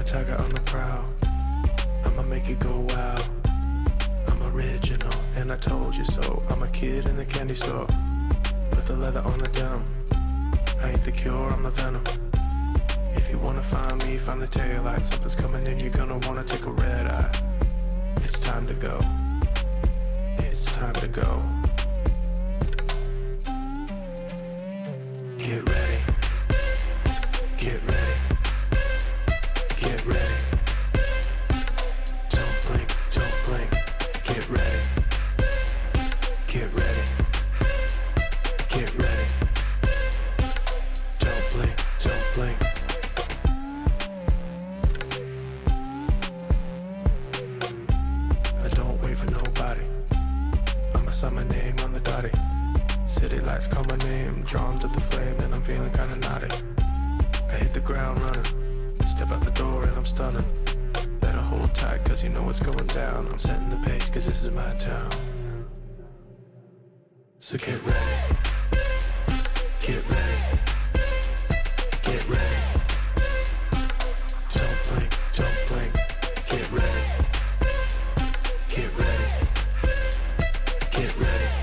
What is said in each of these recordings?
tiger on the prowl. I'ma make it go wild. I'm original, and I told you so. I'm a kid in the candy store. Put the leather on the denim. I ain't the cure, I'm the venom. If you wanna find me, find the taillight. Something's coming in, you're gonna wanna take a red eye. It's time to go. It's time to go. Get ready. Get ready. Get ready. Don't blink, don't blink. Get ready. Get ready. Get ready. Don't blink, don't blink. I don't wait for nobody. I'm a summer name on the dotty. City lights call my name, drawn to the flame, and I'm feeling kinda naughty. I hit the ground running, step out the door and I'm stunning. Better hold tight cause you know what's going down. I'm setting the pace cause this is my town. So get ready. Get ready. Get ready. Don't blink, don't blink. Get ready. Get ready. Get ready.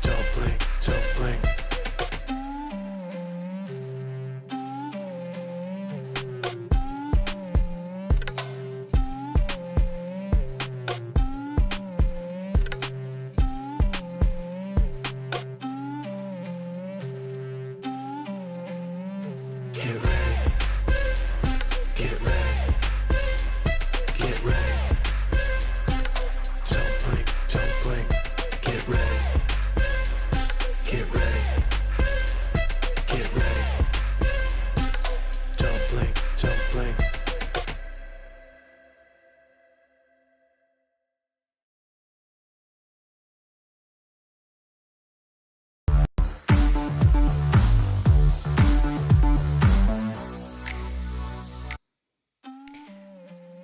Don't blink, don't blink. Get ready. Get ready. Get ready. Don't blink, don't blink. Get ready. Get ready. Get ready. Don't blink, don't blink.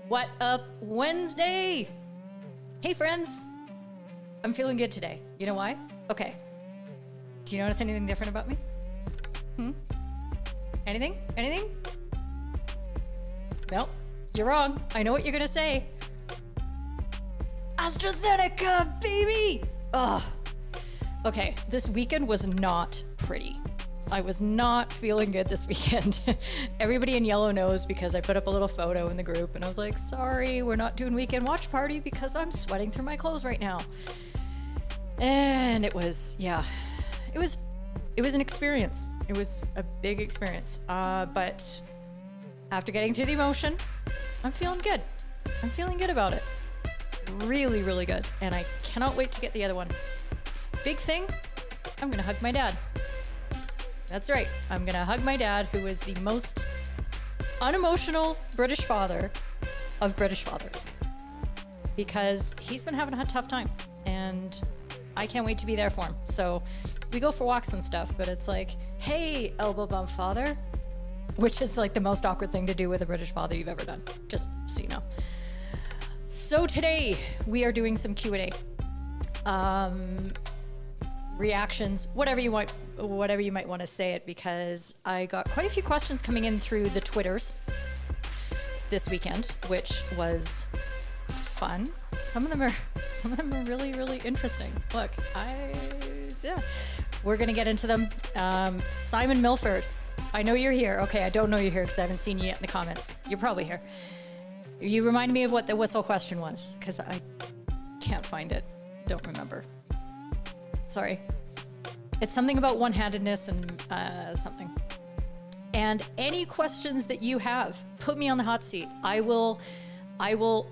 What up, Wednesday? Hey, friends. I'm feeling good today. You know why? Okay. Do you notice anything different about me? Anything? Anything? No, you're wrong. I know what you're gonna say. AstraZeneca, baby! Ugh. Okay, this weekend was not pretty. I was not feeling good this weekend. Everybody in yellow knows because I put up a little photo in the group and I was like, sorry, we're not doing weekend watch party because I'm sweating through my clothes right now. And it was, yeah, it was an experience. It was a big experience. But after getting through the emotion, I'm feeling good. I'm feeling good about it. Really, really good. And I cannot wait to get the other one. Big thing, I'm gonna hug my dad. That's right. I'm gonna hug my dad, who is the most unemotional British father of British fathers, because he's been having a tough time and I can't wait to be there for him. So we go for walks and stuff, but it's like, hey, elbow bump father, which is like the most awkward thing to do with a British father you've ever done, just so you know. So today we are doing some Q&A. Reactions, whatever you might want to say it, because I got quite a few questions coming in through the Twitters this weekend, which was fun. Some of them are really, really interesting. Look, we're gonna get into them. Simon Milford, I know you're here. Okay, I don't know you're here because I haven't seen you yet in the comments. You're probably here. You remind me of what the whistle question was, because I can't find it. Don't remember. Sorry. It's something about one-handedness and something. And any questions that you have, put me on the hot seat. I will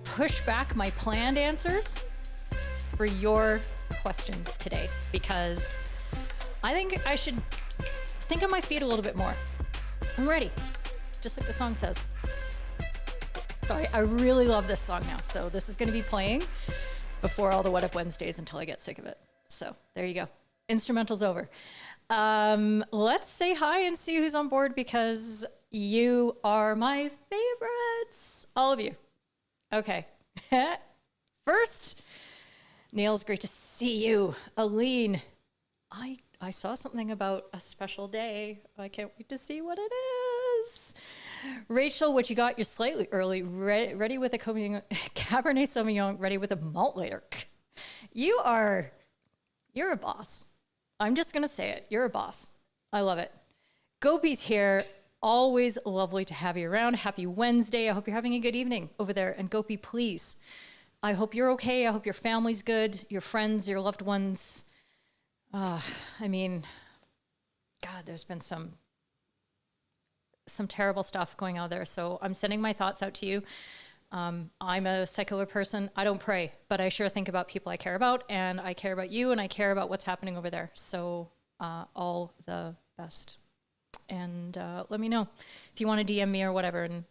push back my planned answers for your questions today, because I think I should think on my feet a little bit more. I'm ready, just like the song says. Sorry, I really love this song now. So this is gonna be playing before all the What Up Wednesdays until I get sick of it. So there you go. Instrumental's over. Let's say hi and see who's on board, because you are my favorites. All of you. Okay. First, Neil's great to see you. Aline, I saw something about a special day. I can't wait to see what it is. Rachel, what you got? You're slightly early. Ready with a Cabernet Sauvignon, ready with a malt later. You're a boss. I'm just going to say it. You're a boss. I love it. Gopi's here. Always lovely to have you around. Happy Wednesday. I hope you're having a good evening over there. And Gopi, please, I hope you're okay. I hope your family's good, your friends, your loved ones. I mean, God, there's been some terrible stuff going on there. So I'm sending my thoughts out to you. I'm a secular person. I don't pray, but I sure think about people I care about, and I care about you, and I care about what's happening over there. So all the best. And let me know if you want to DM me or whatever and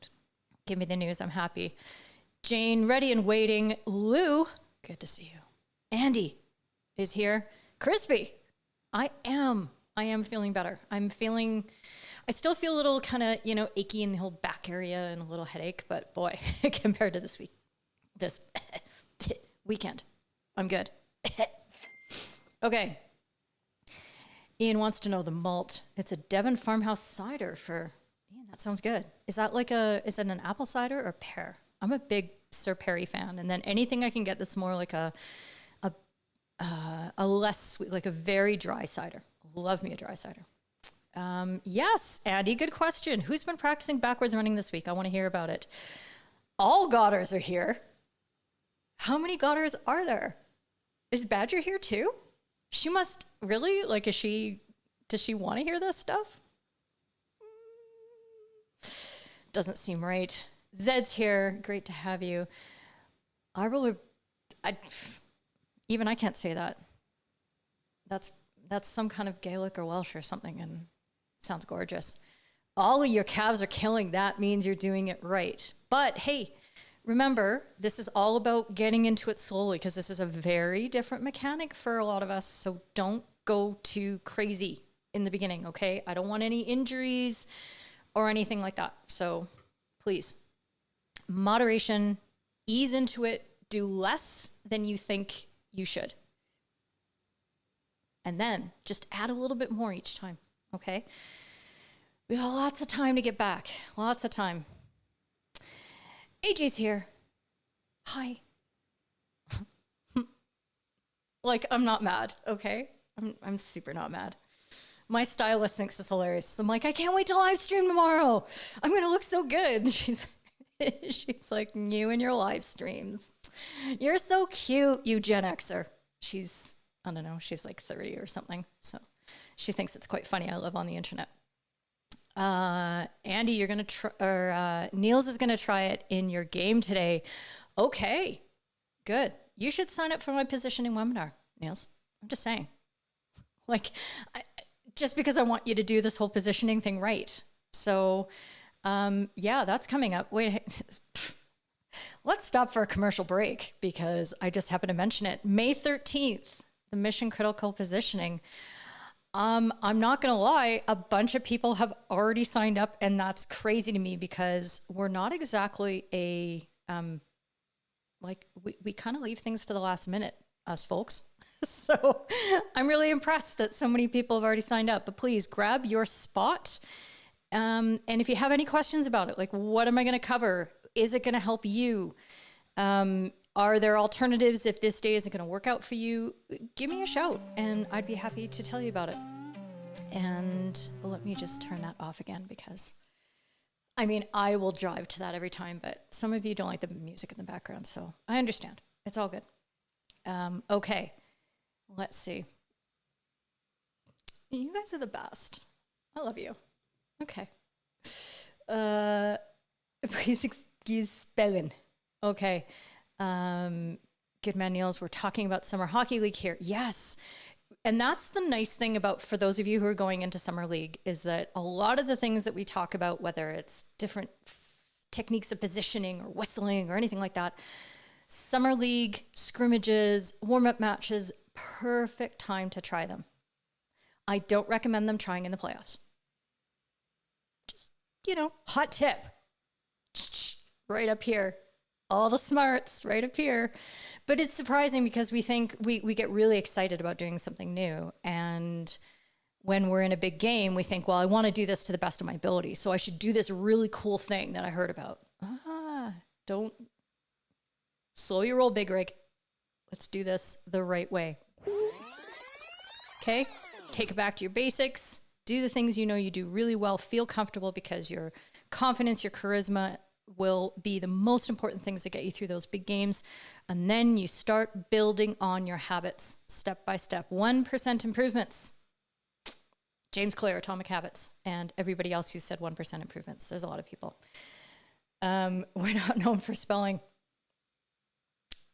give me the news. I'm happy. Jane, ready and waiting. Lou, good to see you. Andy is here. Crispy, I am feeling better. I still feel a little kind of, achy in the whole back area and a little headache, but boy, compared to this weekend, I'm good. Okay. Ian wants to know the malt. It's a Devon farmhouse cider for Ian. That sounds good. Is that is it an apple cider or pear? I'm a big Sir Perry fan. And then anything I can get that's more like a less sweet, like a very dry cider. Love me a dry cider. Yes, Andy, good question. Who's been practicing backwards running this week? I want to hear about it. All Godders are here. How many Godders are there? Is Badger here too? She must really, does she want to hear this stuff? Doesn't seem right. Zed's here. Great to have you. Even I can't say that. That's some kind of Gaelic or Welsh or something, and sounds gorgeous. All of your calves are killing. That means you're doing it right. But hey, remember, this is all about getting into it slowly, because this is a very different mechanic for a lot of us. So don't go too crazy in the beginning, okay? I don't want any injuries or anything like that. So please, moderation, ease into it, do less than you think you should. And then just add a little bit more each time, okay? We have lots of time to get back. Lots of time. AJ's here. Hi. I'm not mad, okay? I'm super not mad. My stylist thinks it's hilarious. I'm like, I can't wait to live stream tomorrow. I'm going to look so good. She's like, you and your live streams. You're so cute, you Gen Xer. I don't know, she's like 30 or something. So she thinks it's quite funny. I live on the internet. Andy, you're going to try, or Niels is going to try it in your game today. Okay, good. You should sign up for my positioning webinar, Niels. I'm just saying. Just because I want you to do this whole positioning thing right. So, yeah, that's coming up. Wait, let's stop for a commercial break because I just happened to mention it. May 13th, the mission critical positioning. I'm not going to lie, a bunch of people have already signed up, and that's crazy to me because we're not exactly we kind of leave things to the last minute, us folks. So I'm really impressed that so many people have already signed up, but please grab your spot. And if you have any questions about it, like what am I going to cover? Is it going to help you? Are there alternatives if this day isn't going to work out for you? Give me a shout and I'd be happy to tell you about it. And let me just turn that off again because, I will drive to that every time, but some of you don't like the music in the background, so I understand. It's all good. Okay, let's see. You guys are the best. I love you. Okay. Please excuse spelling. Okay. Good man, Niels, we're talking about Summer Hockey League here. Yes. And that's the nice thing about, for those of you who are going into Summer League, is that a lot of the things that we talk about, whether it's different techniques of positioning or whistling or anything like that, Summer League, scrimmages, warm-up matches, perfect time to try them. I don't recommend them trying in the playoffs. Just, hot tip. Right up here. All the smarts right up here. But it's surprising because we think we get really excited about doing something new. And when we're in a big game, we think, well, I want to do this to the best of my ability. So I should do this really cool thing that I heard about. Don't slow your roll, big rig. Let's do this the right way. Okay, take it back to your basics. Do the things you know you do really well. Feel comfortable, because your confidence, your charisma will be the most important things that get you through those big games. And then you start building on your habits step by step. 1% improvements. James Clear, Atomic Habits, and everybody else who said 1% improvements. There's a lot of people. We're not known for spelling.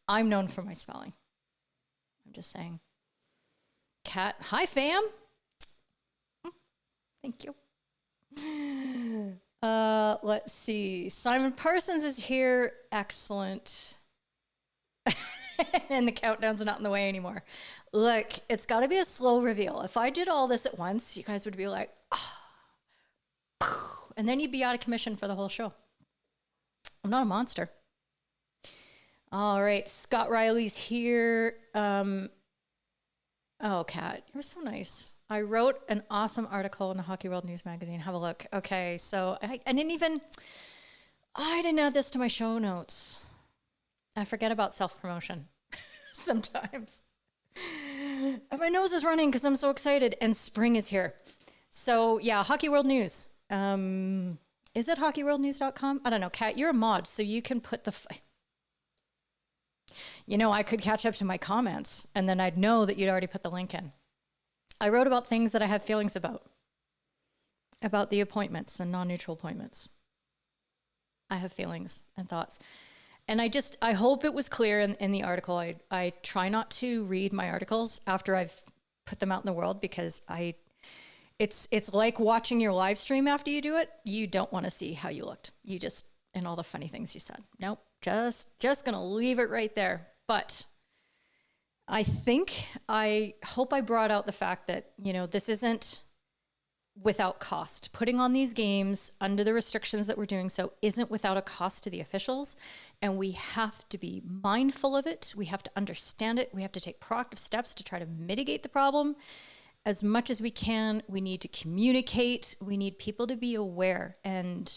I'm known for my spelling. I'm just saying. Kat, hi fam. Thank you. Let's see. Simon Parsons is here. Excellent. And the countdown's not in the way anymore. Look, it's got to be a slow reveal. If I did all this at once, you guys would be like, oh. And then you'd be out of commission for the whole show. I'm not a monster. All right, Scott Riley's here. Oh, Kat, you're so nice. I wrote an awesome article in the Hockey World News magazine. Have a look. Okay, so I didn't add this to my show notes. I forget about self-promotion sometimes. And my nose is running because I'm so excited, and spring is here. So yeah, Hockey World News. Is it hockeyworldnews.com? I don't know. Kat, you're a mod, so you can put I could catch up to my comments, and then I'd know that you'd already put the link in. I wrote about things that I have feelings about the appointments and non-neutral appointments. I have feelings and thoughts. And I hope it was clear in the article. I try not to read my articles after I've put them out in the world, because it's like watching your live stream after you do it. You don't want to see how you looked. And all the funny things you said. Nope, just going to leave it right there. But I hope I brought out the fact that, this isn't without cost. Putting on these games under the restrictions that we're doing so isn't without a cost to the officials. And we have to be mindful of it. We have to understand it. We have to take proactive steps to try to mitigate the problem as much as we can. We need to communicate. We need people to be aware. And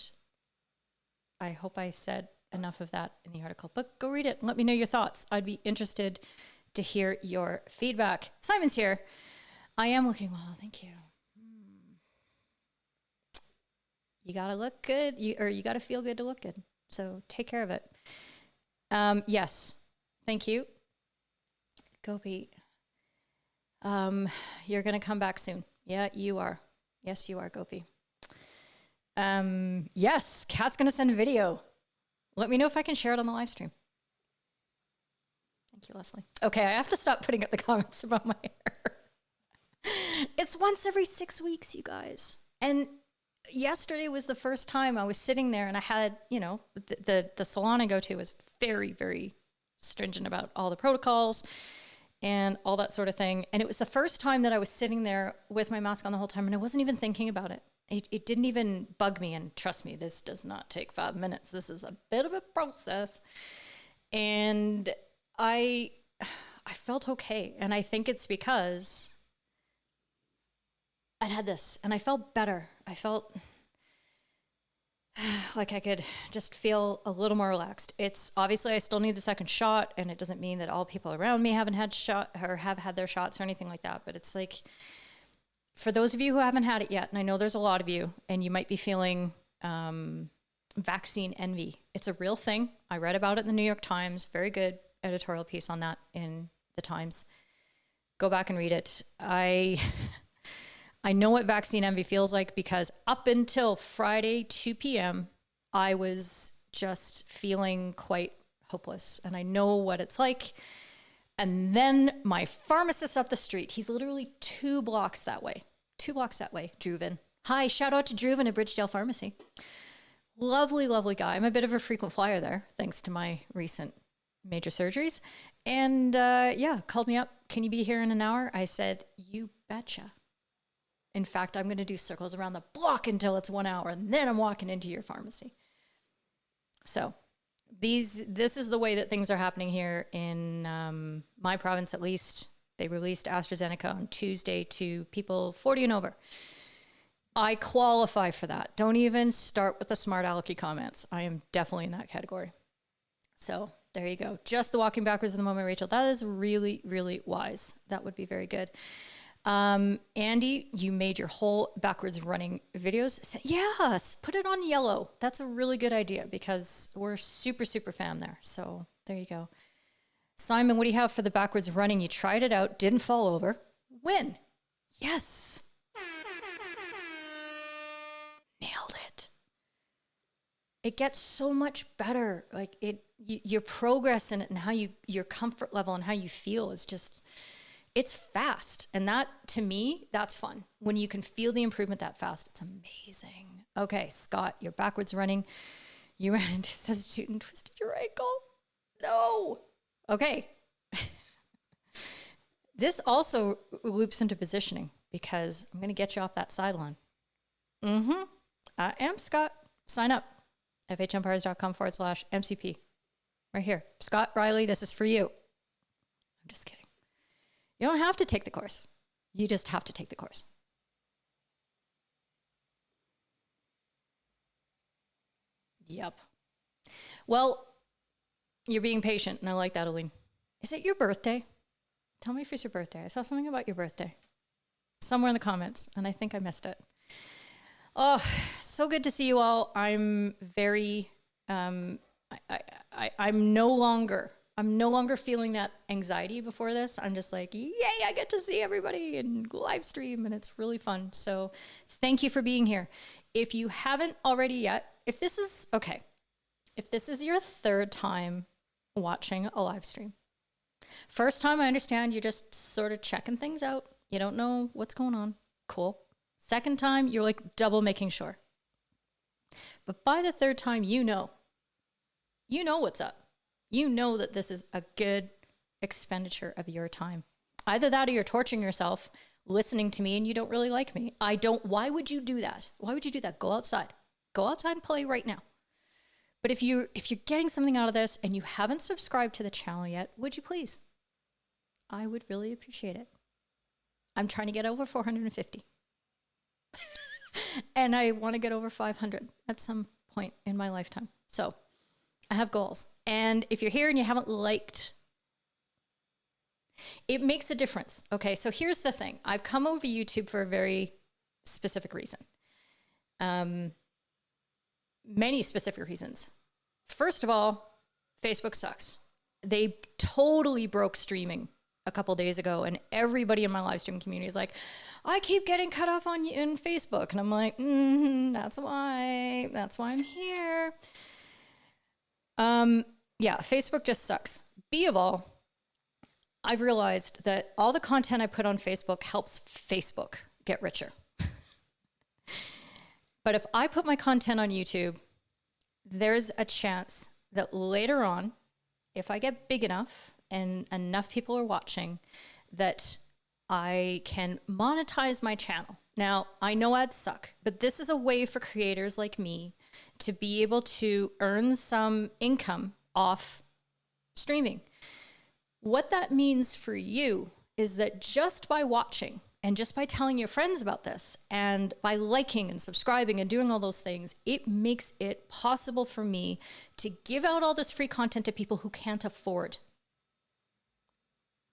I hope I said enough of that in the article, but go read it and let me know your thoughts. I'd be interested to hear your feedback. Simon's here. I am looking well, thank you. You gotta look good, you gotta feel good to look good. So take care of it. Yes, thank you. Go Pete. You're gonna come back soon. Yeah, you are. Yes, you are, Gopi. Yes, Kat's gonna send a video. Let me know if I can share it on the live stream. Thank you, Leslie. Okay, I have to stop putting up the comments about my hair. It's once every 6 weeks, you guys. And yesterday was the first time I was sitting there, and I had, the salon I go to is very, very stringent about all the protocols and all that sort of thing. And it was the first time that I was sitting there with my mask on the whole time, and I wasn't even thinking about it. It didn't even bug me. And trust me, this does not take 5 minutes. This is a bit of a process. And I felt okay. And I think it's because I'd had this and I felt better. I felt like I could just feel a little more relaxed. It's obviously I still need the second shot, and it doesn't mean that all people around me haven't had shot or have had their shots or anything like that. But it's like, for those of you who haven't had it yet, and I know there's a lot of you, and you might be feeling vaccine envy. It's a real thing. I read about it in the New York Times. Very good editorial piece on that in the Times. Go back and read it. I know what vaccine envy feels like, because up until Friday, 2 p.m., I was just feeling quite hopeless. And I know what it's like. And then my pharmacist up the street, he's literally 2 blocks that way. 2 blocks that way, Druven. Hi, shout out to Druven at Bridgedale Pharmacy. Lovely, lovely guy. I'm a bit of a frequent flyer there, thanks to my recent major surgeries. And called me up. Can you be here in an hour? I said, you betcha. In fact, I'm going to do circles around the block until it's 1 hour, and then I'm walking into your pharmacy. So this is the way that things are happening here in my province, at least. They released AstraZeneca on Tuesday to people 40 and over. I qualify for that. Don't even start with the smart alecky comments. I am definitely in that category. So there you go. Just the walking backwards in the moment, Rachel. That is really, really wise. That would be very good. Andy, you made your whole backwards running videos. Yes, put it on yellow. That's a really good idea because we're super, super fan there. So there you go. Simon, what do you have for the backwards running? You tried it out, didn't fall over. Win. Yes. Nailed it. It gets so much better. Like your progress in it and how your comfort level and how you feel is just, it's fast. And that, to me, that's fun. When you can feel the improvement that fast, it's amazing. Okay, Scott, you're backwards running. You ran into a substitute and twisted your ankle. No. Okay. This also loops into positioning because I'm going to get you off that sideline. I am Scott. Sign up. FHUmpires.com/MCP. Right here. Scott Riley, this is for you. I'm just kidding. You don't have to take the course. You just have to take the course. Yep. Well, you're being patient, and I like that, Aline. Is it your birthday? Tell me if it's your birthday. I saw something about your birthday somewhere in the comments, and I think I missed it. Oh, so good to see you all. I'm very, I'm no longer feeling that anxiety before this. I'm just like, yay, I get to see everybody and live stream, and it's really fun. So thank you for being here. If you haven't already yet, if this is your third time watching a live stream, first time, I understand you're just sort of checking things out. You don't know what's going on. Cool. Second time, you're like double making sure. But by the third time, you know what's up. You know that this is a good expenditure of your time. Either that or you're torturing yourself listening to me and you don't really like me. Why would you do that? Why would you do that? Go outside. Go outside and play right now. But if you're getting something out of this and you haven't subscribed to the channel yet, would you please? I would really appreciate it. I'm trying to get over 450. And I want to get over 500 at some point in my lifetime. So I have goals. And if you're here and you haven't liked, it makes a difference. Okay, so here's the thing. I've come over YouTube for a very specific reason. Many specific reasons. First of all, Facebook sucks. They totally broke streaming a couple days ago, and everybody in my live stream community is like, I keep getting cut off in Facebook. And I'm like, that's why I'm here. Yeah, Facebook just sucks. B of all, I've realized that all the content I put on Facebook helps Facebook get richer. But if I put my content on YouTube, there's a chance that later on, if I get big enough and enough people are watching, that I can monetize my channel. Now, I know ads suck, but this is a way for creators like me to be able to earn some income off streaming. What that means for you is that just by watching and just by telling your friends about this and by liking and subscribing and doing all those things, it makes it possible for me to give out all this free content to people who can't afford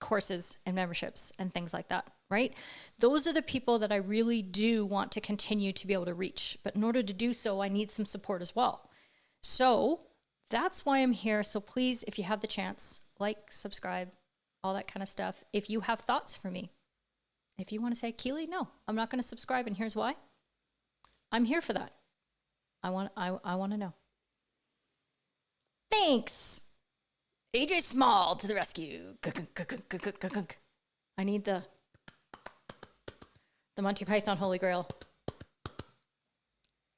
courses and memberships and things like that, right? Those are the people that I really do want to continue to be able to reach. But in order to do so, I need some support as well. So that's why I'm here. So please, if you have the chance, like, subscribe, all that kind of stuff. If you have thoughts for me, if you want to say, Keely, no, I'm not going to subscribe, and here's why. I'm here for that. I want to know. Thanks. AJ Small to the rescue. I need the Monty Python Holy Grail.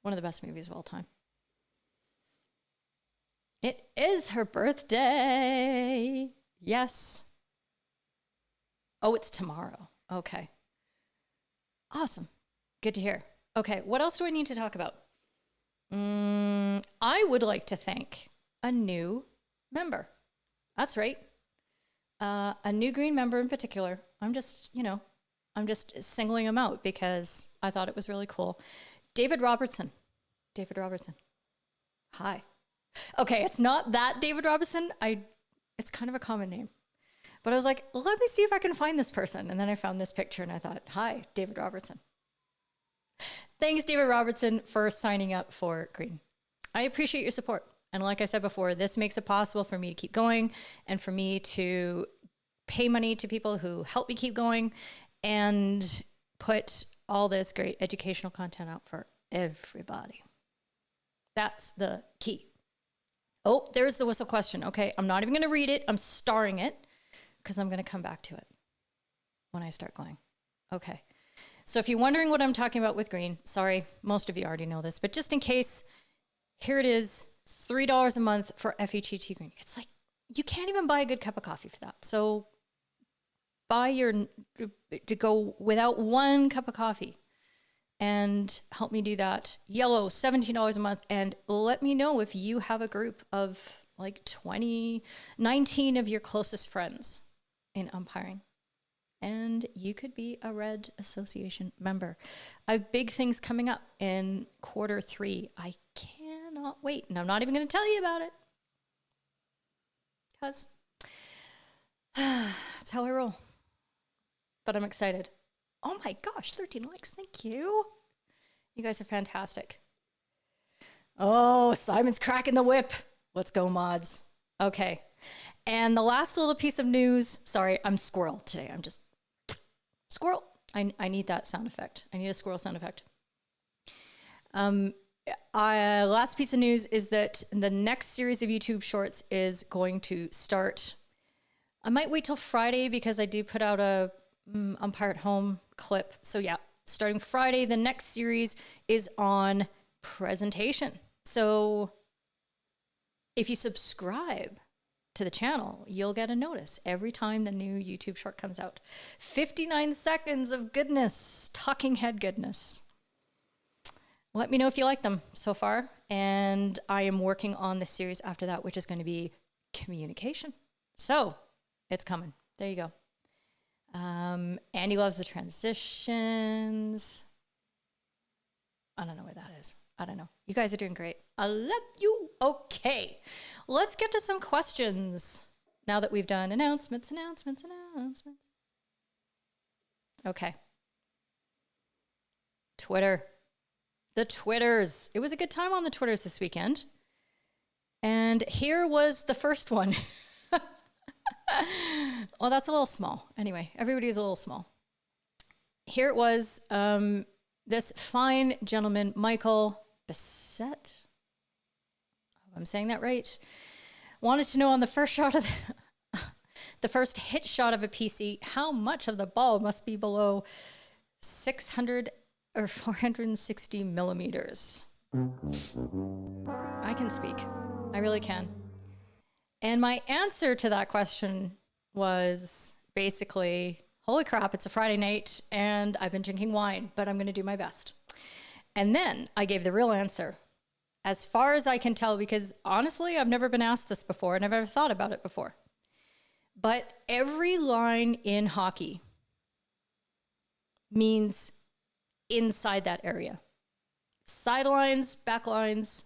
One of the best movies of all time. It is her birthday. Yes. Oh, it's tomorrow. Okay. Awesome. Good to hear. Okay, what else do I need to talk about? I would like to thank a new member. That's right. A new green member in particular. I'm just, I'm just singling him out because I thought it was really cool. David Robertson. David Robertson. Hi. Okay, it's not that David Robertson. It's kind of a common name. But I was like, let me see if I can find this person. And then I found this picture and I thought, hi, David Robertson. Thanks, David Robertson, for signing up for Green. I appreciate your support. And like I said before, this makes it possible for me to keep going and for me to pay money to people who help me keep going and put all this great educational content out for everybody. That's the key. Oh, there's the whistle question. Okay, I'm not even going to read it. I'm starring it because I'm going to come back to it when I start going. Okay. So if you're wondering what I'm talking about with Green, sorry, most of you already know this, but just in case, here it is, $3 a month for FHU Green. It's like, you can't even buy a good cup of coffee for that. So to go without one cup of coffee and help me do that. Yellow, $17 a month. And let me know if you have a group of like 19 of your closest friends in umpiring. And you could be a Red Association member. I have big things coming up in Q3. I cannot wait. And I'm not even going to tell you about it. Because that's how I roll. But I'm excited. Oh my gosh, 13 likes. Thank you. You guys are fantastic. Oh, Simon's cracking the whip. Let's go, mods. Okay. And the last little piece of news. Sorry, I'm squirrel today. I'm just squirrel. I need that sound effect. I need a squirrel sound effect. Last piece of news is that the next series of YouTube shorts is going to start. I might wait till Friday because I do put out a Umpire at Home clip. So yeah, starting Friday, the next series is on presentation. So if you subscribe to the channel, you'll get a notice every time the new YouTube short comes out. 59 seconds of goodness, talking head goodness. Let me know if you like them so far. And I am working on the series after that, which is going to be communication. So it's coming. There you go. Andy loves the transitions. I don't know what that is. I don't know. You guys are doing great. I love you. Okay. Let's get to some questions now that we've done announcements. Okay. Twitter. The Twitters. It was a good time on the Twitters this weekend. And here was the first one. Well, that's a little small. Anyway, everybody's a little small. Here it was. This fine gentleman, Michael Bissett. I'm saying that right. Wanted to know on the first shot of the first hit shot of a PC, how much of the ball must be below 600 or 460 millimeters. I can speak. I really can. And my answer to that question was basically, holy crap, it's a Friday night and I've been drinking wine, but I'm going to do my best. And then I gave the real answer. As far as I can tell, because honestly, I've never been asked this before and I've never thought about it before. But every line in hockey means inside that area. Sidelines, back lines,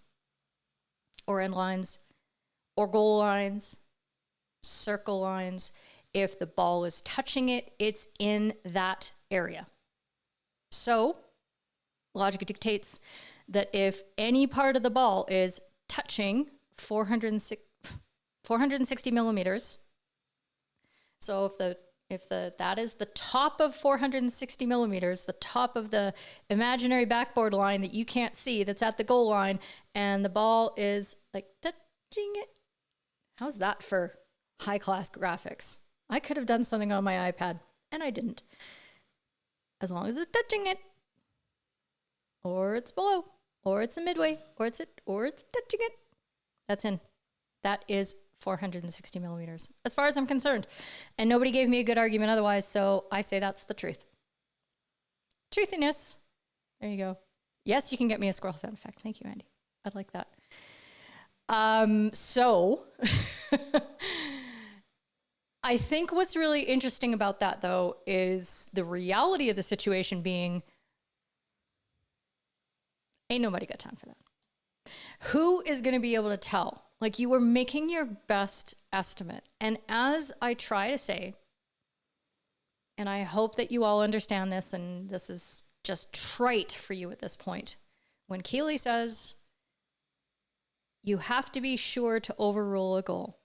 or end lines, or goal lines, circle lines. If the ball is touching it, it's in that area. So logic dictates that if any part of the ball is touching 460 millimeters, so if that is the top of 460 millimeters, the top of the imaginary backboard line that you can't see, that's at the goal line, and the ball is like touching it. How's that for high-class graphics? I could have done something on my iPad, and I didn't. As long as it's touching it, or it's below, or it's a midway, or it's touching it. That's in. That is 460 millimeters, as far as I'm concerned. And nobody gave me a good argument otherwise, so I say that's the truth. Truthiness. There you go. Yes, you can get me a squirrel sound effect. Thank you, Andy. I'd like that. So I think what's really interesting about that, though, is the reality of the situation being ain't nobody got time for that. Who is going to be able to tell? Like, you were making your best estimate. And as I try to say, and I hope that you all understand this, and this is just trite for you at this point. When Keely says you have to be sure to overrule a goal,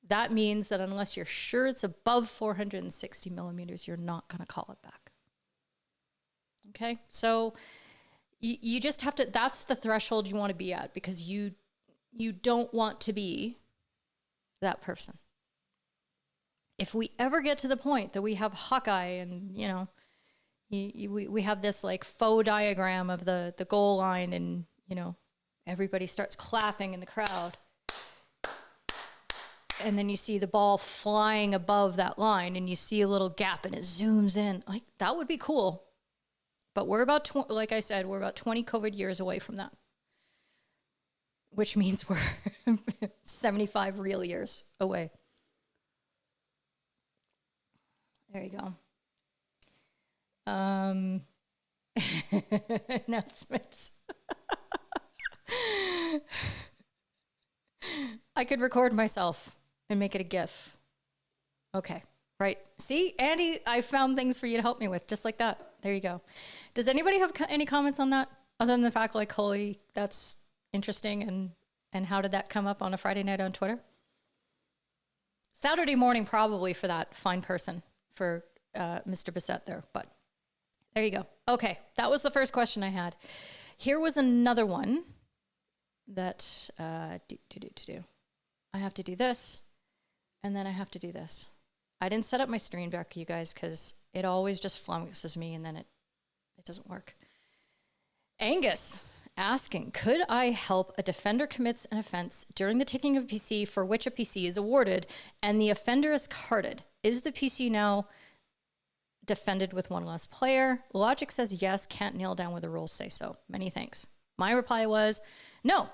that means that unless you're sure it's above 460 millimeters, you're not going to call it back. Okay? So you just have to, that's the threshold you want to be at, because you don't want to be that person. If we ever get to the point that we have Hawkeye and, you know, we have this like faux diagram of the goal line, and, you know, everybody starts clapping in the crowd, and then you see the ball flying above that line, and you see a little gap and it zooms in. Like, that would be cool. But we're about, like I said, we're about 20 COVID years away from that, which means we're 75 real years away. There you go. Announcements. I could record myself and make it a GIF. Okay, right. See, Andy, I found things for you to help me with, just like that. There you go. Does anybody have any comments on that, other than the fact, like, holy, that's interesting, and how did that come up on a Friday night on Twitter? Saturday morning, probably, for that fine person, for Mr. Bissett there, but there you go. Okay, that was the first question I had. Here was another one that, I have to do this, and then I have to do this. I didn't set up my stream deck, you guys, because it always just flummoxes me, and then it doesn't work. Angus asking, could I help a defender commits an offense during the taking of a PC for which a PC is awarded and the offender is carded? Is the PC now defended with one less player? Logic says yes, can't nail down where the rules say so. Many thanks. My reply was, no,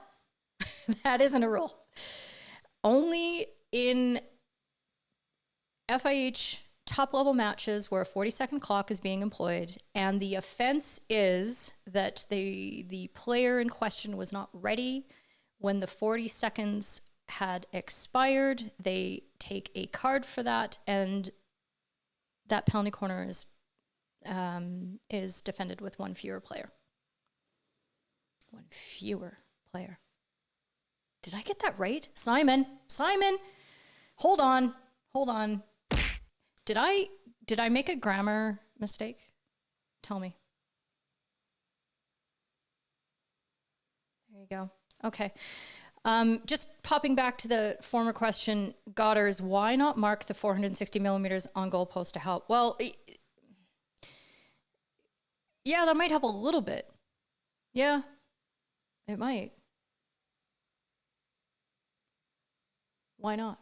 that isn't a rule. Only in FIH top level matches where a 40-second clock is being employed, and the offense is that the player in question was not ready when the 40 seconds had expired. They take a card for that, and that penalty corner is defended with one fewer player. One fewer player. Did I get that right? Simon, hold on. Did I make a grammar mistake? Tell me. There you go. Okay. Just popping back to the former question, Godders, why not mark the 460 millimeters on goalpost to help? Well, yeah, that might help a little bit. Yeah, it might. Why not?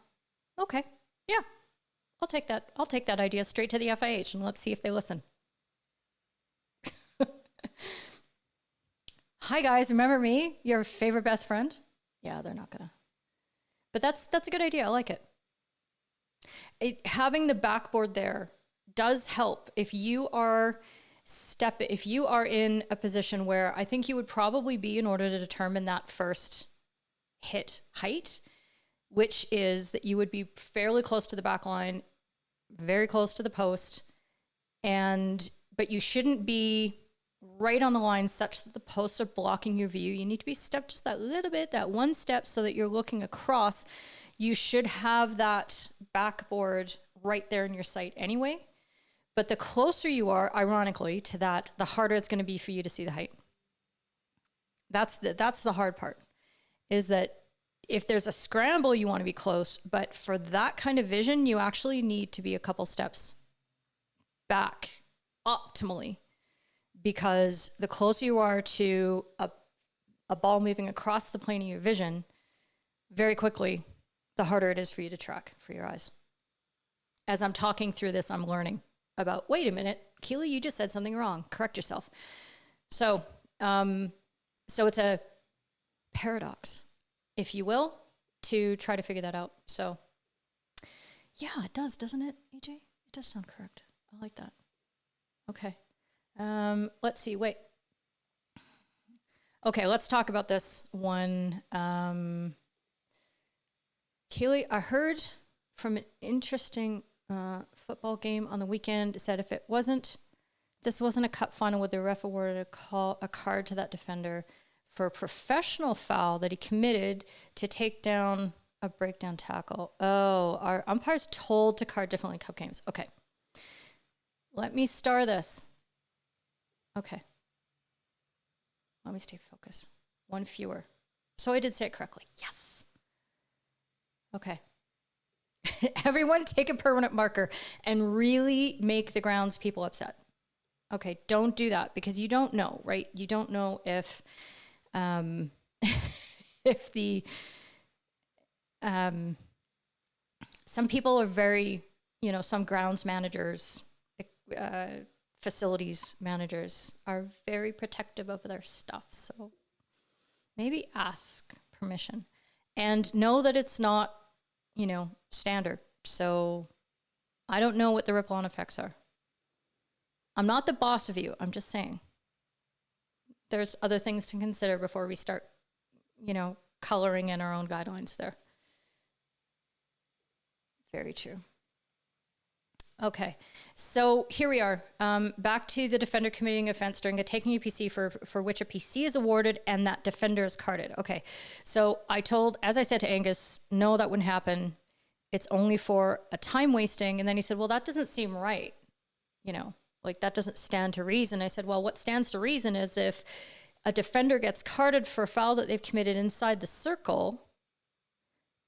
Okay. Yeah. I'll take that. I'll take that idea straight to the FIH, and let's see if they listen. Hi guys, remember me? Your favorite best friend? Yeah, they're not gonna. But that's a good idea. I like it. Having the backboard there does help if you are in a position where I think you would probably be in order to determine that first hit height, which is that you would be fairly close to the back line, very close to the post, but you shouldn't be right on the line such that the posts are blocking your view. You need to be stepped just that little bit, that one step, so that you're looking across. You should have that backboard right there in your sight anyway. But the closer you are, ironically, to that, the harder it's going to be for you to see the height. That's the hard part, is that if there's a scramble, you want to be close, but for that kind of vision, you actually need to be a couple steps back optimally, because the closer you are to a ball moving across the plane of your vision, very quickly, the harder it is for you to track for your eyes. As I'm talking through this, I'm learning about, wait a minute, Keely, you just said something wrong. Correct yourself. So it's a paradox, if you will, to try to figure that out. So Yeah, it does, doesn't it, AJ? It does sound correct. I like that. Okay. Let's see. Wait. Okay, let's talk about this one. Keely, I heard from an interesting football game on the weekend. It said if this wasn't a cup final, would the ref awarded a card to that defender for a professional foul that he committed to take down a breakdown tackle? Oh, our umpire's told to card differently in cup games. Okay. Let me star this. Okay. Let me stay focused. One fewer. So I did say it correctly. Yes. Okay. Everyone take a permanent marker and really make the grounds people upset. Okay, don't do that because you don't know, right? You don't know if if the some people are very, some grounds managers, facilities managers are very protective of their stuff. So maybe ask permission and know that it's not, standard. So I don't know what the ripple on effects are. I'm not the boss of you. I'm just saying there's other things to consider before we start, coloring in our own guidelines there. Very true. Okay, so here we are. Back to the defender committing offense during a taking a PC for which a PC is awarded and that defender is carded. Okay, so as I said to Angus, no, that wouldn't happen. It's only for a time wasting. And then he said, well, that doesn't seem right. That doesn't stand to reason. I said, well, what stands to reason is if a defender gets carded for a foul that they've committed inside the circle,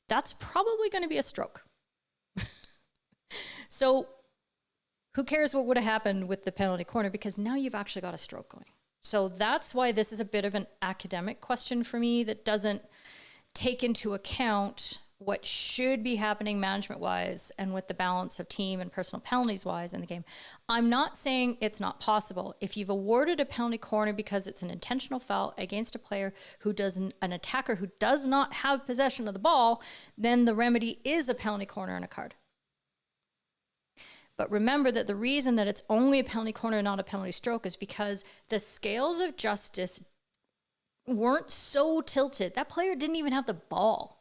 that's probably going to be a stroke. So who cares what would have happened with the penalty corner, because now you've actually got a stroke going. So that's why this is a bit of an academic question for me that doesn't take into account what should be happening management-wise and with the balance of team and personal penalties-wise in the game. I'm not saying it's not possible. If you've awarded a penalty corner because it's an intentional foul against a player an attacker who does not have possession of the ball, then the remedy is a penalty corner and a card. But remember that the reason that it's only a penalty corner and not a penalty stroke is because the scales of justice weren't so tilted. That player didn't even have the ball.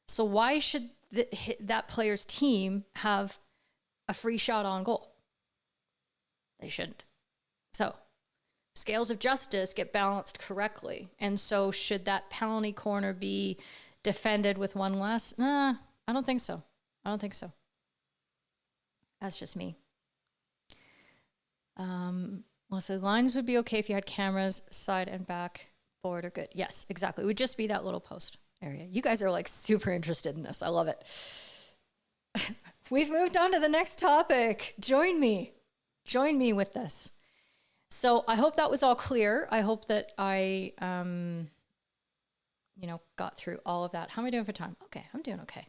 So why should that player's team have a free shot on goal? They shouldn't. So scales of justice get balanced correctly. And so should that penalty corner be defended with one less? Nah, I don't think so. That's just me. So lines would be okay if you had cameras side and back forward are good. Yes, exactly. It would just be that little post area. You guys are super interested in this. I love it. We've moved on to the next topic. Join me with this. So I hope that was all clear. I hope that I, got through all of that. How am I doing for time? Okay, I'm doing okay.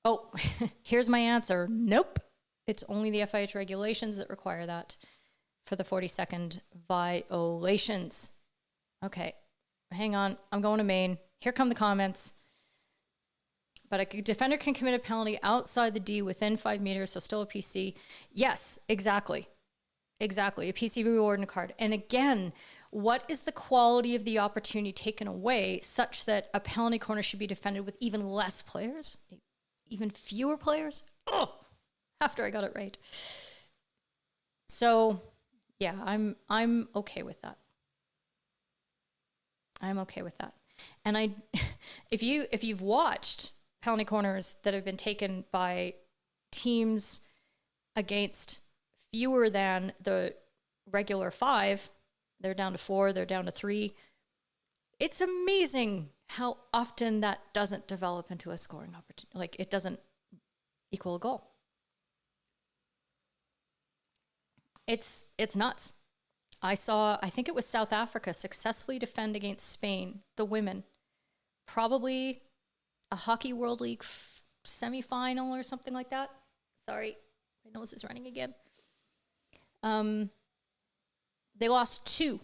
Oh, here's my answer. Nope. It's only the FHU regulations that require that for the 40-second violations. Okay, hang on. I'm going to main. Here come the comments. But a defender can commit a penalty outside the D within 5 meters, so still a PC. Yes, exactly. Exactly. A PC reward and a card. And again, what is the quality of the opportunity taken away such that a penalty corner should be defended with even less players? Even fewer players? Oh, after I got it right. So, yeah, I'm okay with that. I'm okay with that. And if you've watched penalty corners that have been taken by teams against fewer than the regular 5, they're down to 4, they're down to 3. It's amazing how often that doesn't develop into a scoring opportunity. It doesn't equal a goal. It's nuts. I think it was South Africa successfully defend against Spain, the women, probably a Hockey World League semifinal or something like that. Sorry, my nose is running again. They lost 2.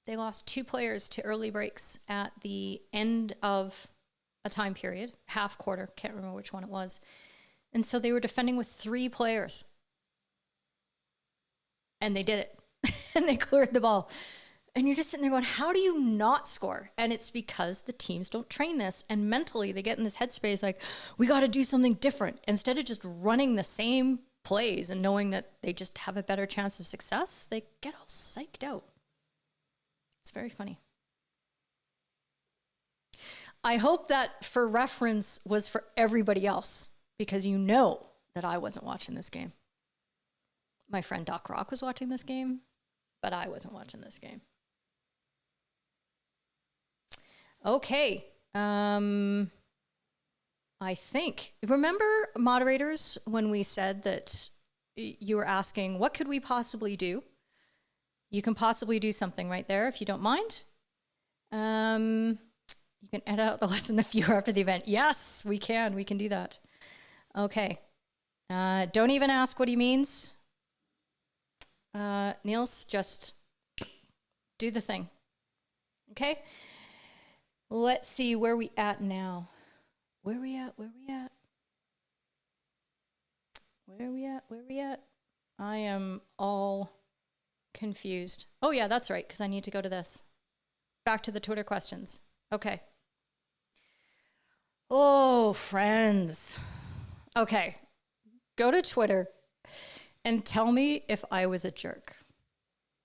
They lost 2 players to early breaks at the end of a time period, half quarter, can't remember which one it was. And so they were defending with 3 players. And they did it. And they cleared the ball. And you're just sitting there going, how do you not score? And it's because the teams don't train this. And mentally, they get in this headspace like, we got to do something different. Instead of just running the same plays and knowing that they just have a better chance of success, they get all psyched out. It's very funny. I hope that for reference was for everybody else, because you know that I wasn't watching this game. My friend Doc Rock was watching this game, but I wasn't watching this game. Okay. I think, remember, moderators, when we said that you were asking, what could we possibly do? You can possibly do something right there if you don't mind. You can edit out the lesson the viewer after the event. Yes, we can. We can do that. Okay. Don't even ask what he means. Niels, just do the thing. Okay? Let's see where we at now. Where we at? I am all confused. Oh yeah, that's right, because I need to go to this. Back to the Twitter questions. Okay. Oh, friends. Okay. Go to Twitter and tell me if I was a jerk.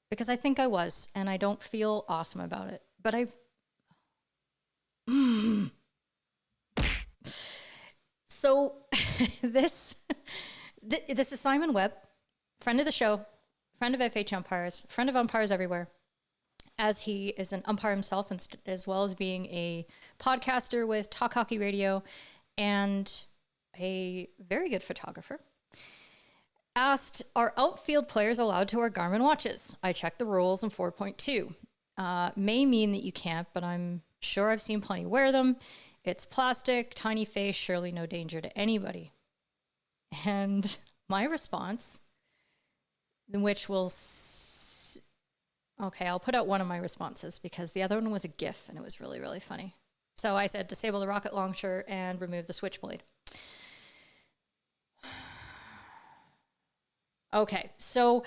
Because I think I was, and I don't feel awesome about it. But So this is Simon Webb, friend of the show, friend of FH Umpires, friend of umpires everywhere, as he is an umpire himself, and as well as being a podcaster with Talk Hockey Radio and a very good photographer. Asked, are outfield players allowed to wear Garmin watches? I checked the rules in 4.2. May mean that you can't, but I'm sure I've seen plenty wear them. It's plastic, tiny face, surely no danger to anybody. And my response, which will... Okay, I'll put out one of my responses because the other one was a GIF and it was really, really funny. So I said, disable the rocket launcher and remove the switchblade. Okay, so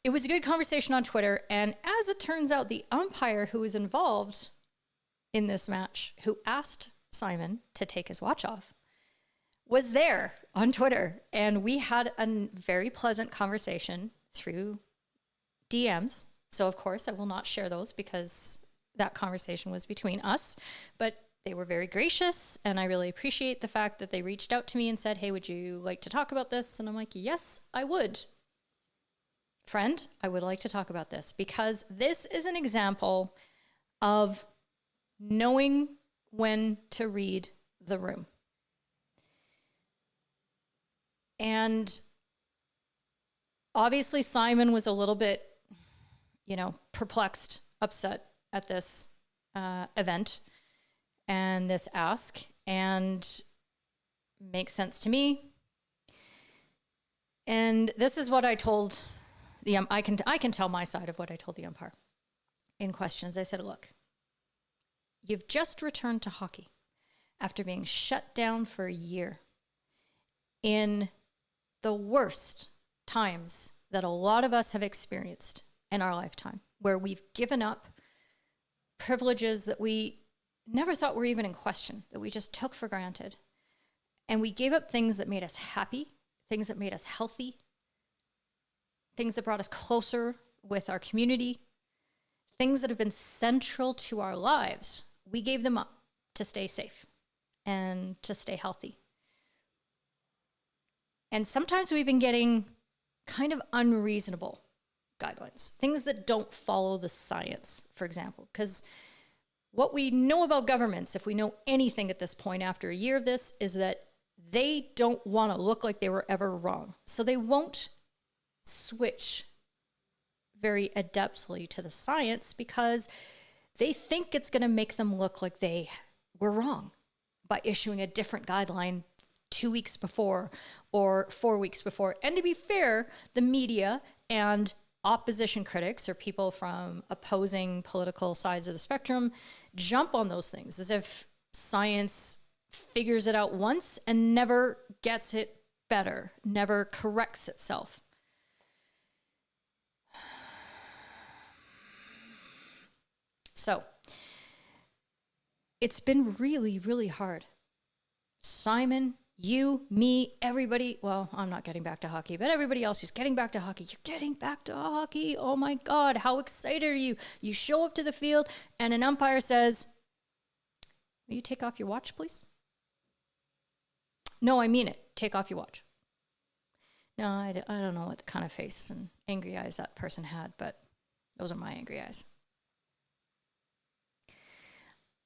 it was a good conversation on Twitter, and as it turns out, the umpire who was involved in this match, who asked Simon to take his watch off, was there on Twitter, and we had a very pleasant conversation through DMs. So of course, I will not share those because that conversation was between us, but they were very gracious, and I really appreciate the fact that they reached out to me and said, hey, would you like to talk about this? And I'm like, yes, I would. Friend, I would like to talk about this because this is an example of knowing when to read the room. And obviously Simon was a little bit, perplexed, upset at this event and this ask, and makes sense to me. And this is what I told I can tell my side of what I told the umpire in questions. I said, look, you've just returned to hockey after being shut down for a year in the worst times that a lot of us have experienced in our lifetime, where we've given up privileges that we never thought were even in question, that we just took for granted. And we gave up things that made us happy, things that made us healthy, things that brought us closer with our community, things that have been central to our lives. We gave them up to stay safe and to stay healthy. And sometimes we've been getting kind of unreasonable guidelines, things that don't follow the science, for example, because what we know about governments, if we know anything at this point after a year of this, is that they don't want to look like they were ever wrong. So they won't switch very adeptly to the science because they think it's going to make them look like they were wrong by issuing a different guideline 2 weeks before or 4 weeks before. And to be fair, the media and opposition critics, or people from opposing political sides of the spectrum, jump on those things as if science figures it out once and never gets it better, never corrects itself. So it's been really, really hard. Simon, you, me, everybody. Well, I'm not getting back to hockey, but everybody else who's getting back to hockey. You're getting back to hockey. Oh my God, how excited are you? You show up to the field and an umpire says, will you take off your watch, please? No, I mean it. Take off your watch. No, I don't know what kind of face and angry eyes that person had, but those are my angry eyes.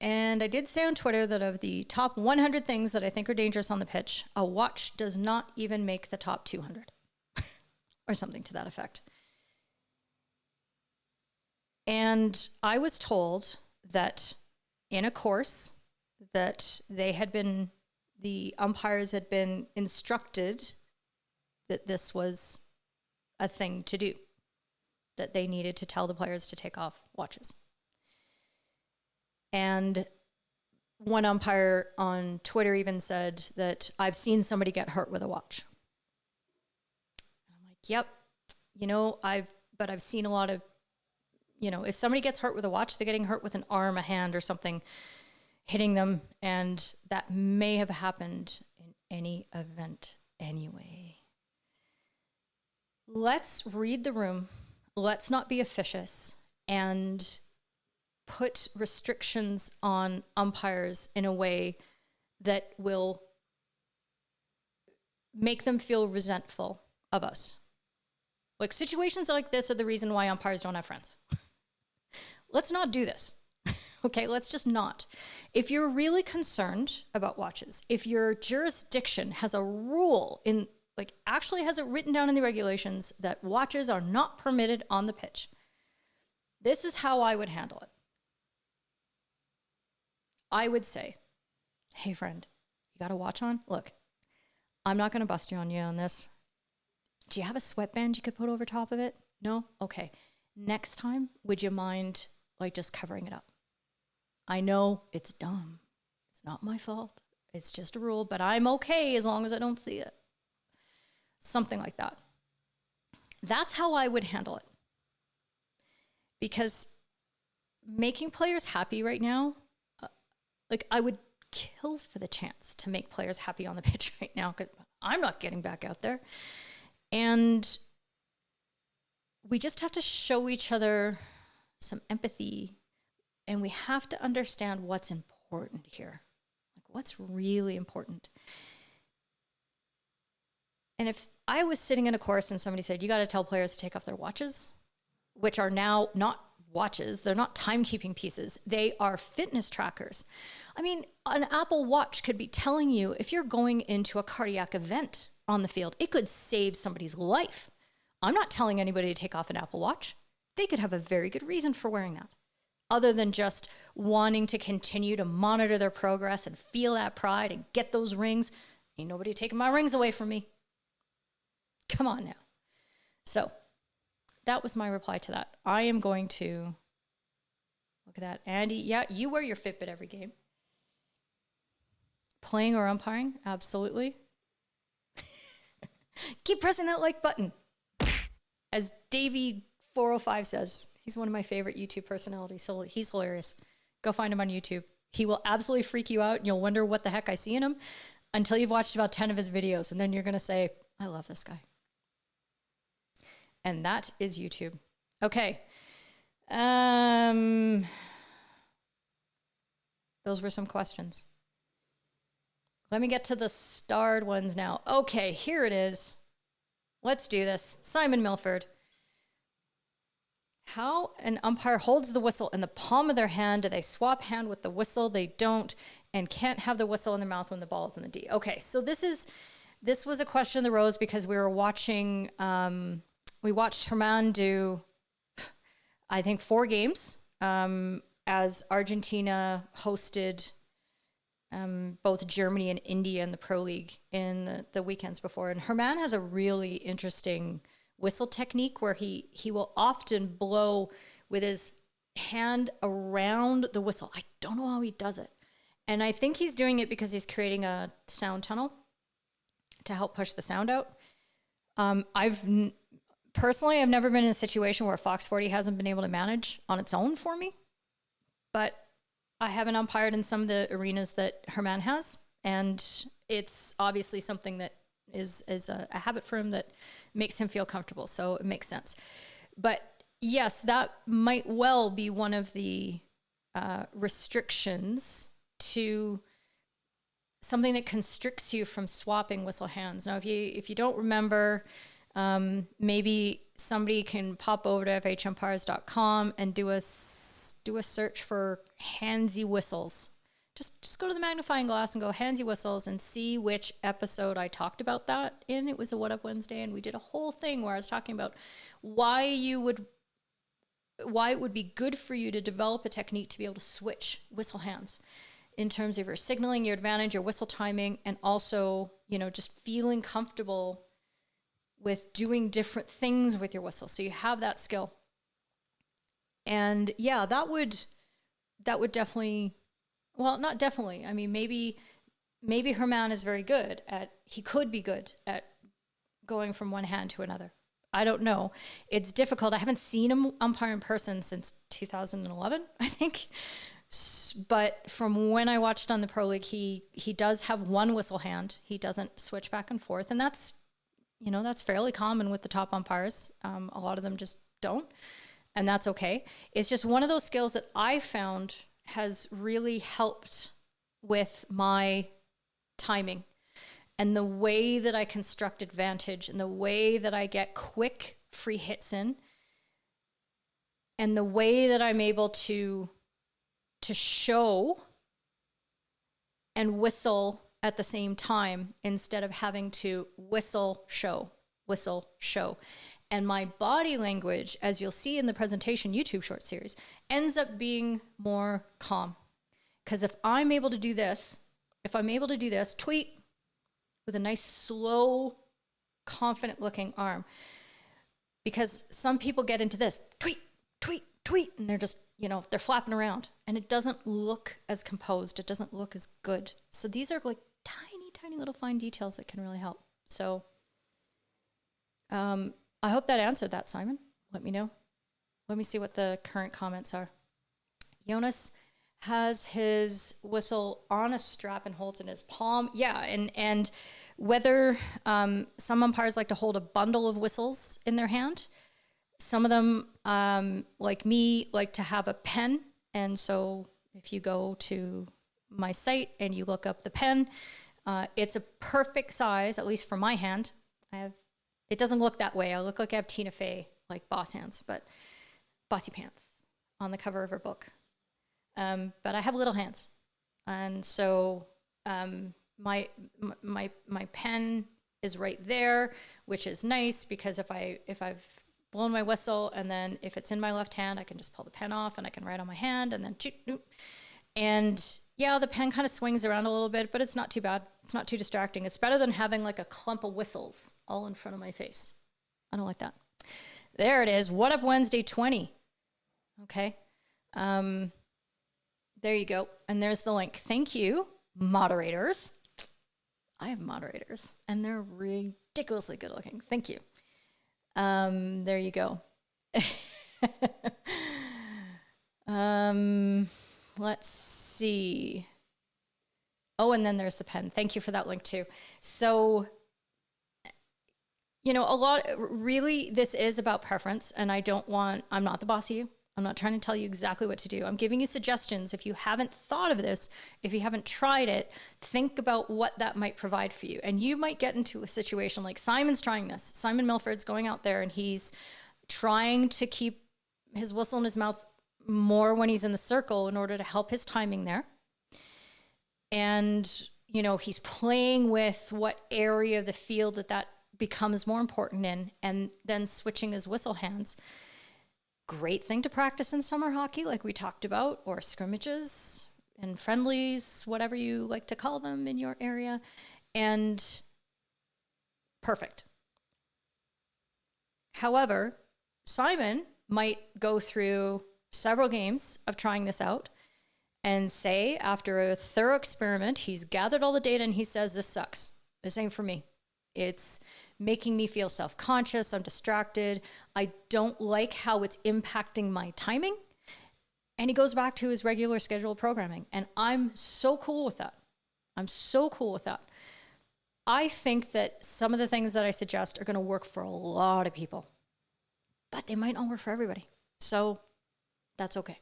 And I did say on Twitter that of the top 100 things that I think are dangerous on the pitch, a watch does not even make the top 200 or something to that effect. And I was told that in a course that the umpires had been instructed that this was a thing to do, that they needed to tell the players to take off watches. And one umpire on Twitter even said that I've seen somebody get hurt with a watch. And I'm like, yep, but I've seen a lot of, if somebody gets hurt with a watch, they're getting hurt with an arm, a hand or something hitting them. And that may have happened in any event anyway. Let's read the room. Let's not be officious and put restrictions on umpires in a way that will make them feel resentful of us. Like, situations like this are the reason why umpires don't have friends. Let's not do this. Okay, let's just not. If you're really concerned about watches, if your jurisdiction has a rule actually has it written down in the regulations that watches are not permitted on the pitch, this is how I would handle it. I would say, hey friend, you got a watch on? Look, I'm not going to bust you on this. Do you have a sweatband you could put over top of it? No? Okay. Next time, would you mind just covering it up? I know it's dumb. It's not my fault. It's just a rule, but I'm okay as long as I don't see it. Something like that. That's how I would handle it. Because making players happy right now, I would kill for the chance to make players happy on the pitch right now, because I'm not getting back out there. And we just have to show each other some empathy, and we have to understand what's important here. What's really important. And if I was sitting in a course and somebody said, you got to tell players to take off their watches, which are now not watches, they're not timekeeping pieces, they are fitness trackers. I mean, an Apple Watch could be telling you if you're going into a cardiac event on the field, it could save somebody's life. I'm not telling anybody to take off an Apple Watch. They could have a very good reason for wearing that, other than just wanting to continue to monitor their progress and feel that pride and get those rings. Ain't nobody taking my rings away from me. Come on now. So that was my reply to that. I am going to look at that. Andy, yeah, you wear your Fitbit every game. Playing or umpiring? Absolutely. Keep pressing that like button. As Davey405 says, he's one of my favorite YouTube personalities. So he's hilarious. Go find him on YouTube. He will absolutely freak you out, and you'll wonder what the heck I see in him until you've watched about 10 of his videos. And then you're going to say, I love this guy. And that is YouTube. Okay. Those were some questions. Let me get to the starred ones now. Okay, here it is. Let's do this. Simon Milford. How an umpire holds the whistle in the palm of their hand. Do they swap hand with the whistle? They don't, and can't have the whistle in their mouth when the ball is in the D. Okay, so this was a question that arose because we were watching, we watched Herman do, I think, 4 games as Argentina hosted both Germany and India in the Pro League in the weekends before. And Herman has a really interesting whistle technique where he will often blow with his hand around the whistle. I don't know how he does it. And I think he's doing it because he's creating a sound tunnel to help push the sound out. Personally, I've never been in a situation where Fox 40 hasn't been able to manage on its own for me, but I haven't umpired in some of the arenas that Herman has, and it's obviously something that is a habit for him that makes him feel comfortable, so it makes sense. But yes, that might well be one of the restrictions to something that constricts you from swapping whistle hands. Now, if you don't remember, maybe somebody can pop over to FHUmpires.com and do a search for handsy whistles. Just go to the magnifying glass and go handsy whistles and see which episode I talked about that in. It was a What Up Wednesday, and we did a whole thing where I was talking about why it would be good for you to develop a technique to be able to switch whistle hands in terms of your signaling, your advantage, your whistle timing, and also, just feeling comfortable with doing different things with your whistle. So you have that skill. And yeah, that would definitely, well, not definitely. I mean, maybe Herman is very good he could be good at going from one hand to another. I don't know. It's difficult. I haven't seen him umpire in person since 2011, I think. But from when I watched on the Pro League, he does have one whistle hand. He doesn't switch back and forth. And that's fairly common with the top umpires. A lot of them just don't. And that's okay. It's just one of those skills that I found has really helped with my timing and the way that I construct advantage and the way that I get quick free hits in and the way that I'm able to show and whistle at the same time instead of having to whistle, show. And my body language, as you'll see in the presentation YouTube short series, ends up being more calm. Because if I'm able to do this, tweet with a nice, slow, confident looking arm. Because some people get into this, tweet, and they're just, they're flapping around. And it doesn't look as composed. It doesn't look as good. So these are like tiny little fine details that can really help. So I hope that answered that, Simon. Let me know. Let me see what the current comments are. Jonas has his whistle on a strap and holds in his palm. Yeah, and whether some umpires like to hold a bundle of whistles in their hand. Some of them, like me, like to have a pen. And so if you go to my site and you look up the pen, it's a perfect size, at least for my hand. It doesn't look that way. I look like I have Tina Fey, like boss hands, but bossy pants on the cover of her book. But I have little hands. And so my pen is right there, which is nice because if I've blown my whistle and then if it's in my left hand, I can just pull the pen off and I can write on my hand and then and yeah, the pen kind of swings around a little bit, but it's not too bad. It's not too distracting. It's better than having like a clump of whistles all in front of my face. I don't like that. There it is. What Up Wednesday 20. Okay. There you go. And there's the link. Thank you, moderators. I have moderators and they're ridiculously good looking. Thank you. There you go. Let's see. Oh, and then there's the pen. Thank you for that link too. So, really this is about preference and I'm not the boss of you. I'm not trying to tell you exactly what to do. I'm giving you suggestions. If you haven't thought of this, if you haven't tried it, think about what that might provide for you. And you might get into a situation like Simon's trying this. Simon Milford's going out there and he's trying to keep his whistle in his mouth more when he's in the circle in order to help his timing there. And, he's playing with what area of the field that becomes more important in and then switching his whistle hands. Great thing to practice in summer hockey, like we talked about, or scrimmages and friendlies, whatever you like to call them in your area. And perfect. However, Simon might go through several games of trying this out and say, after a thorough experiment, he's gathered all the data and he says, this sucks. This ain't for me. It's making me feel self-conscious. I'm distracted. I don't like how it's impacting my timing. And he goes back to his regular scheduled programming. And I'm so cool with that. I'm so cool with that. I think that some of the things that I suggest are going to work for a lot of people, but they might not work for everybody. So that's okay.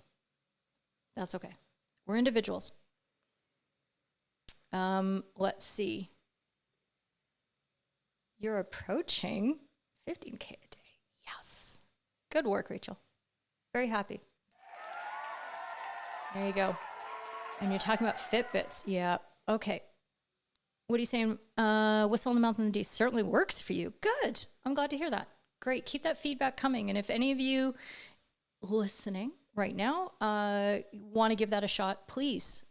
That's okay. We're individuals. Let's see. You're approaching 15K a day. Yes. Good work, Rachel. Very happy. There you go. And you're talking about Fitbits. Yeah. Okay. What are you saying? Whistle in the mouth and the D certainly works for you. Good. I'm glad to hear that. Great. Keep that feedback coming. And if any of you listening right now want to give that a shot, please,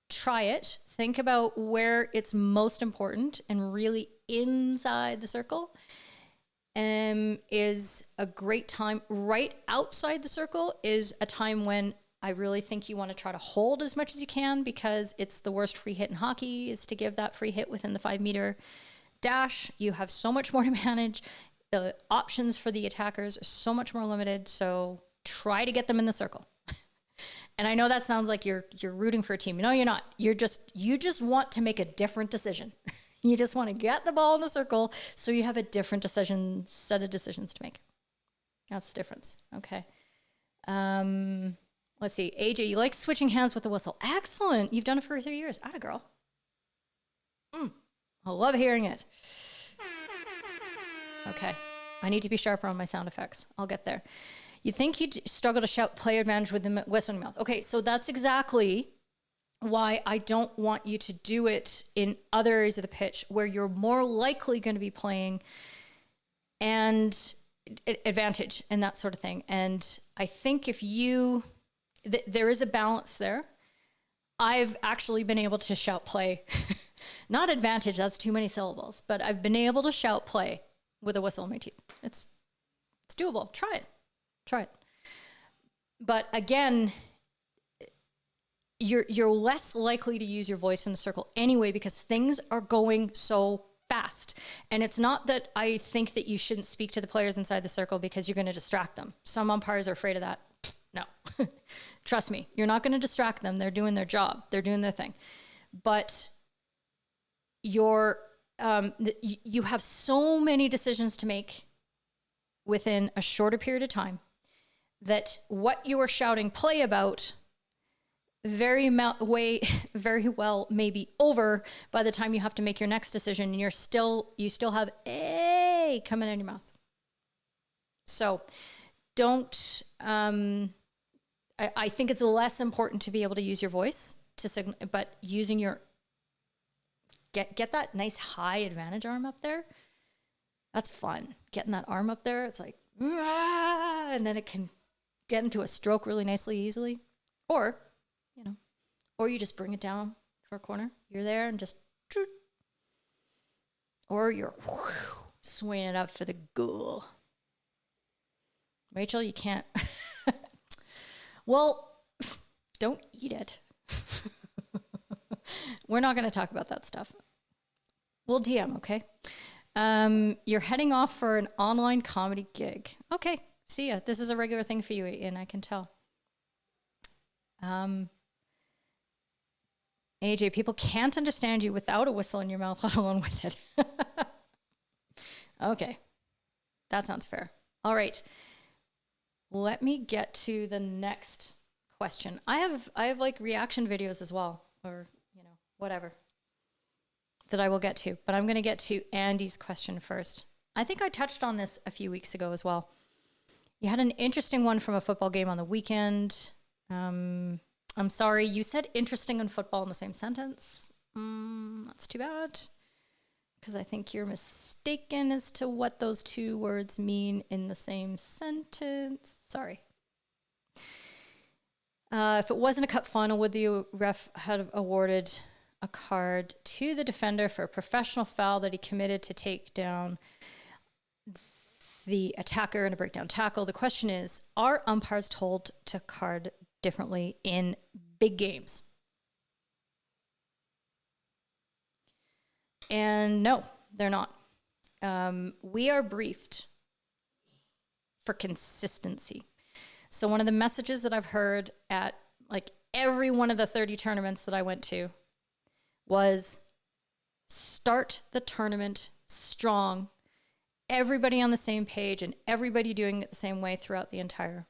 try it. Think about where it's most important, and really inside the circle is a great time. Right outside the circle is a time when I really think you want to try to hold as much as you can, because it's the worst free hit in hockey is to give that free hit within the 5-meter dash. You have so much more to manage. The options for the attackers are so much more limited. So try to get them in the circle. And I know that sounds like you're rooting for a team. No, you're not. You just want to make a different decision. You just want to get the ball in the circle so you have a different set of decisions to make. That's the difference. Okay. Let's see. AJ, you like switching hands with the whistle. Excellent. You've done it for 3 years. Atta girl. I love hearing it. Okay. I need to be sharper on my sound effects. I'll get there. You think you'd struggle to shout player advantage with the whistle in your mouth. Okay, so that's exactly why I don't want you to do it in other areas of the pitch where you're more likely going to be playing and advantage and that sort of thing. And I think if there is a balance there. I've actually been able to shout play, not advantage, that's too many syllables, but I've been able to shout play with a whistle in my teeth. It's doable. Try it. But again, you're less likely to use your voice in the circle anyway, because things are going so fast. And it's not that I think that you shouldn't speak to the players inside the circle because you're going to distract them. Some umpires are afraid of that. No, trust me, you're not going to distract them. They're doing their job. They're doing their thing. But you have so many decisions to make within a shorter period of time that what you are shouting play about very well may be over by the time you have to make your next decision, and you still have a coming in your mouth. So don't, I think it's less important to be able to use your voice to signal, but using your, get that nice high advantage arm up there. That's fun. Getting that arm up there. It's like, and then it can get into a stroke really nicely, easily. Or you just bring it down for a corner. You're there and just, or you're swinging it up for the goal. Rachel, you can't. Well, don't eat it. We're not going to talk about that stuff. We'll DM, okay? You're heading off for an online comedy gig. Okay, see ya. This is a regular thing for you, Ian, I can tell. AJ, people can't understand you without a whistle in your mouth, let alone with it. Okay, that sounds fair. All right, let me get to the next question. I have like reaction videos as well, or whatever, that I will get to, but I'm going to get to Andy's question first. I think I touched on this a few weeks ago as well. You had an interesting one from a football game on the weekend. I'm sorry, you said interesting and football in the same sentence. That's too bad, because I think you're mistaken as to what those two words mean in the same sentence. Sorry. If it wasn't a cup final, would the ref have awarded a card to the defender for a professional foul that he committed to take down the attacker in a breakdown tackle? The question is, are umpires told to card differently in big games? And no, they're not. We are briefed for consistency. So one of the messages that I've heard at like every one of the 30 tournaments that I went to was start the tournament strong, everybody on the same page and everybody doing it the same way throughout the entire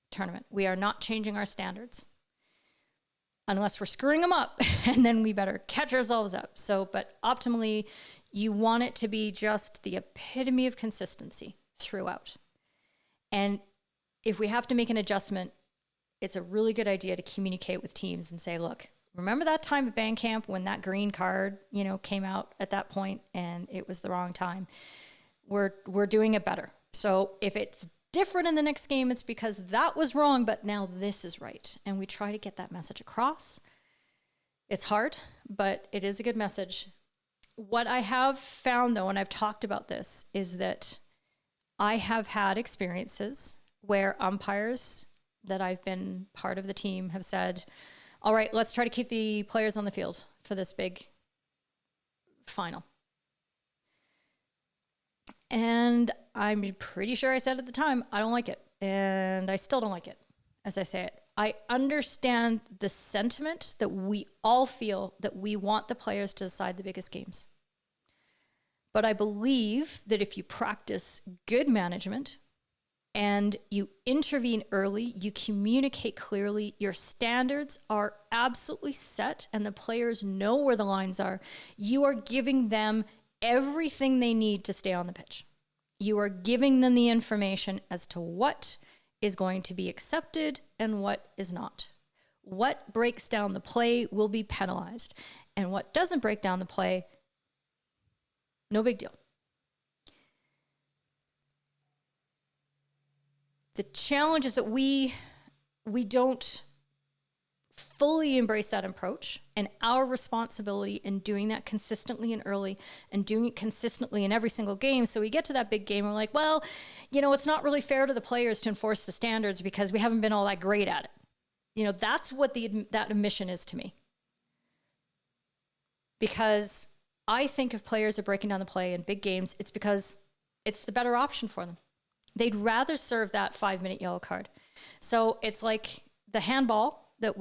tournament. We are not changing our standards unless we're screwing them up, and then we better catch ourselves up. So, but optimally, you want it to be just the epitome of consistency throughout. And if we have to make an adjustment, it's a really good idea to communicate with teams and say, look, remember that time at band camp when that green card, came out at that point and it was the wrong time? We're doing it better. So if it's different in the next game, it's because that was wrong, but now this is right. And we try to get that message across. It's hard, but it is a good message. What I have found, though, and I've talked about this, is that I have had experiences where umpires that I've been part of the team have said, all right, let's try to keep the players on the field for this big final. And I'm pretty sure I said at the time, I don't like it. And I still don't like it as I say it. I understand the sentiment that we all feel that we want the players to decide the biggest games. But I believe that if you practice good management and you intervene early, you communicate clearly, your standards are absolutely set and the players know where the lines are, you are giving them everything they need to stay on the pitch. You are giving them the information as to what is going to be accepted and what is not. What breaks down the play will be penalized, and what doesn't break down the play, no big deal. The challenge is that we don't fully embrace that approach, and our responsibility in doing that consistently and early and doing it consistently in every single game. So we get to that big game, we're like, well, it's not really fair to the players to enforce the standards because we haven't been all that great at it. That's what that admission is to me. Because I think if players are breaking down the play in big games, it's because it's the better option for them. They'd rather serve that 5-minute yellow card. So it's like the handball that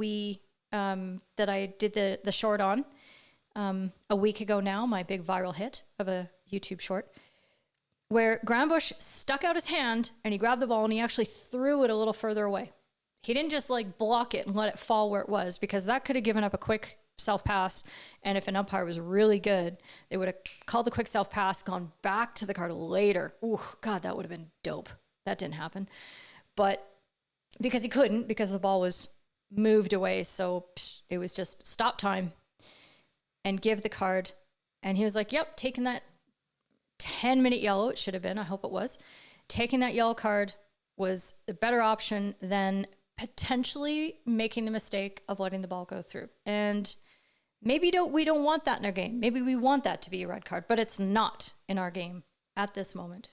that I did the short on a week ago now, my big viral hit of a YouTube short, where Grambush stuck out his hand and he grabbed the ball and he actually threw it a little further away. He didn't just like block it and let it fall where it was, because that could have given up a quick self-pass. And if an umpire was really good, they would have called the quick self-pass, gone back to the card later. Ooh, God, that would have been dope. That didn't happen. But because he couldn't, because the ball was moved away. So it was just stop time and give the card. And he was like, yep, taking that 10-minute yellow, it should have been, I hope it was. Taking that yellow card was the better option than potentially making the mistake of letting the ball go through. And maybe we don't want that in our game. Maybe we want that to be a red card, but it's not in our game at this moment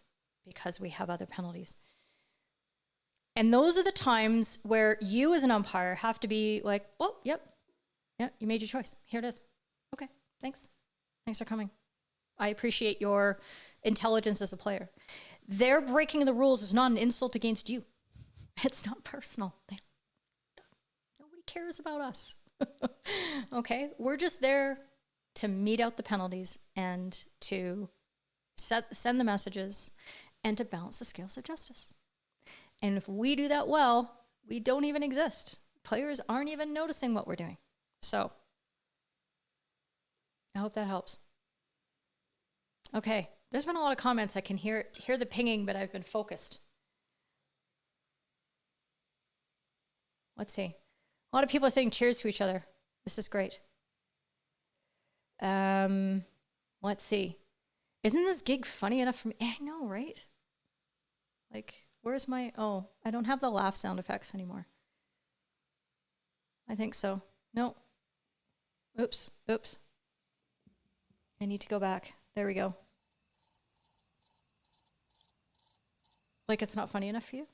because we have other penalties. And those are the times where you as an umpire have to be like, well, yep, you made your choice. Here it is. Okay, thanks. Thanks for coming. I appreciate your intelligence as a player. Their breaking the rules is not an insult against you. It's not personal. Nobody cares about us. Okay, we're just there to mete out the penalties and to send the messages and to balance the scales of justice. And if we do that well, we don't even exist. Players aren't even noticing what we're doing. So I hope that helps. Okay, there's been a lot of comments. I can hear the pinging, but I've been focused. Let's see. A lot of people are saying cheers to each other. This is great. Let's see. Isn't this gig funny enough for me? I know, right? Like, where's my... Oh, I don't have the laugh sound effects anymore. I think so. No. Oops. I need to go back. There we go. Like it's not funny enough for you?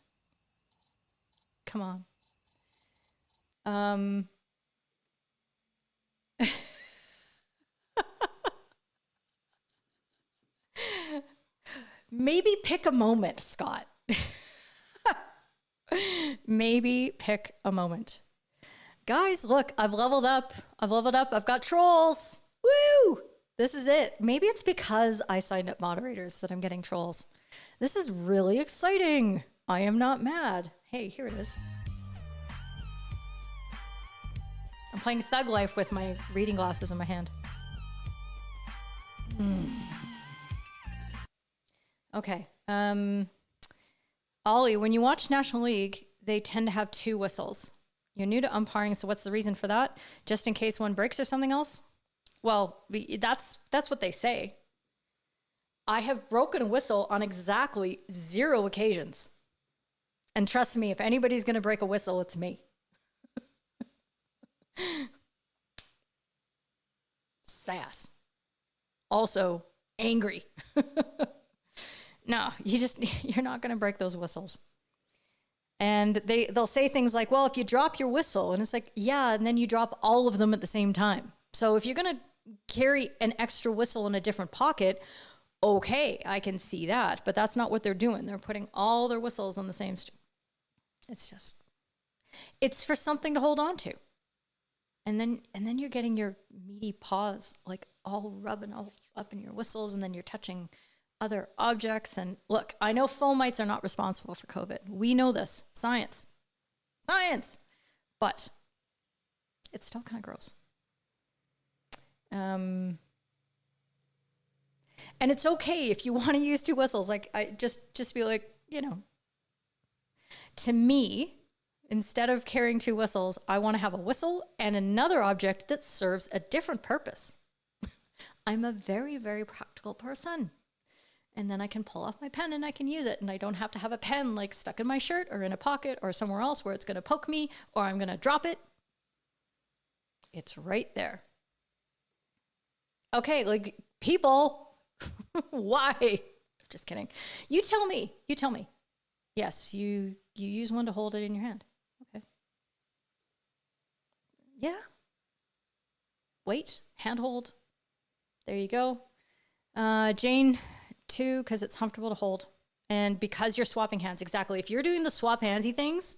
Come on. maybe pick a moment, Scott. Maybe pick a moment. Guys, look, I've leveled up. I've got trolls. Woo! This is it. Maybe it's because I signed up moderators that I'm getting trolls. This is really exciting. I am not mad. Hey, here it is. I'm playing Thug Life with my reading glasses in my hand. Okay. Ollie, when you watch National League, they tend to have 2 whistles. You're new to umpiring, so what's the reason for that? Just in case one breaks or something else? Well, that's what they say. I have broken a whistle on exactly 0 occasions. And trust me, if anybody's going to break a whistle, it's me. Sass. Also, angry. No, you're not going to break those whistles. And they'll say things like, well, if you drop your whistle, and it's like, yeah, and then you drop all of them at the same time. So if you're going to carry an extra whistle in a different pocket, okay, I can see that. But that's not what they're doing. They're putting all their whistles on the same it's for something to hold on to. And then you're getting your meaty paws like all rubbing all up in your whistles, and then you're touching other objects. And look, I know fomites are not responsible for COVID. We know this. Science. But it's still kind of gross. And it's okay if you want to use 2 whistles. Like, I just be like, to me, instead of carrying 2 whistles, I want to have a whistle and another object that serves a different purpose. I'm a very, very practical person. And then I can pull off my pen and I can use it. And I don't have to have a pen like stuck in my shirt or in a pocket or somewhere else where it's going to poke me or I'm going to drop it. It's right there. Okay, like, people, why? Just kidding. You tell me. Yes, you use one to hold it in your hand. Okay. Yeah. Wait, handhold. There you go. Jane, 2, because it's comfortable to hold. And because you're swapping hands, exactly. If you're doing the swap handsy things,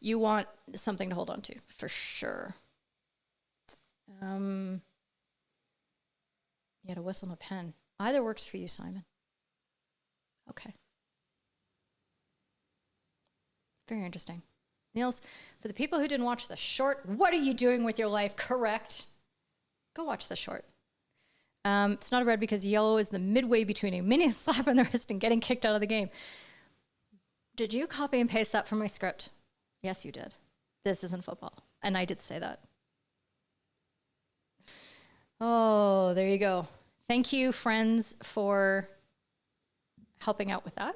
you want something to hold on to, for sure. You had a whistle and a pen. Either works for you, Simon. Okay. Very interesting. Niels, for the people who didn't watch the short, what are you doing with your life? Correct. Go watch the short. It's not a red because yellow is the midway between a mini slap on the wrist and getting kicked out of the game. Did you copy and paste that from my script? Yes, you did. This isn't football. And I did say that. Oh, there you go. Thank you, friends, for helping out with that.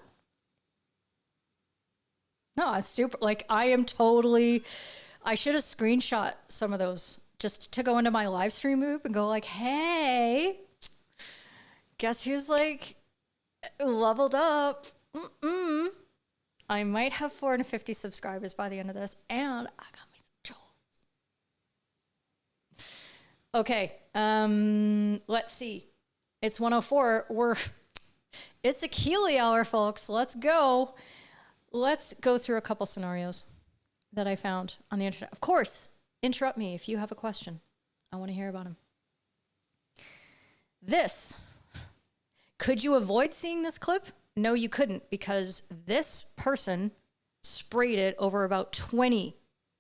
No, it's super. Like, I should have screenshot some of those just to go into my live stream group and go like, hey, guess who's like leveled up? I might have 450 subscribers by the end of this, and I got me some trolls. Okay, let's see. It's 1:04. It's a Keely hour, folks. Let's go. Let's go through a couple scenarios that I found on the internet. Of course, interrupt me if you have a question. I want to hear about them. Could you avoid seeing this clip? No, you couldn't, because this person sprayed it over about 20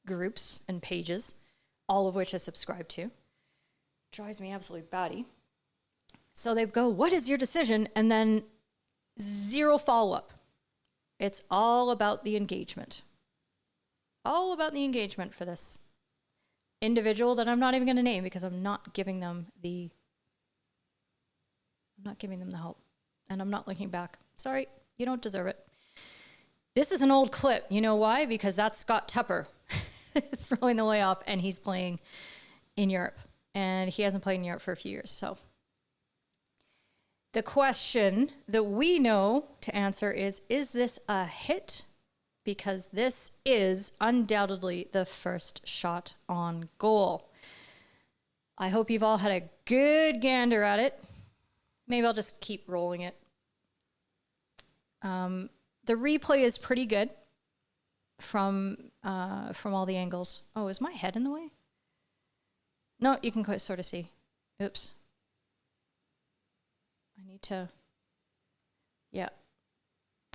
groups and pages, all of which I subscribe to. Drives me absolutely batty. So they go, what is your decision? And then 0 follow-up. It's all about the engagement. All about the engagement for this individual that I'm not even going to name because I'm not giving them the help. And I'm not linking back. Sorry, you don't deserve it. This is an old clip. You know why? Because that's Scott Tupper throwing the layoff, and he's playing in Europe. And he hasn't played in Europe for a few years. So the question that we know to answer is this a hit? Because this is undoubtedly the first shot on goal. I hope you've all had a good gander at it. Maybe I'll just keep rolling it The replay is pretty good from all the angles. Oh, is my head in the way? No, you can quite sort of see. Oops. I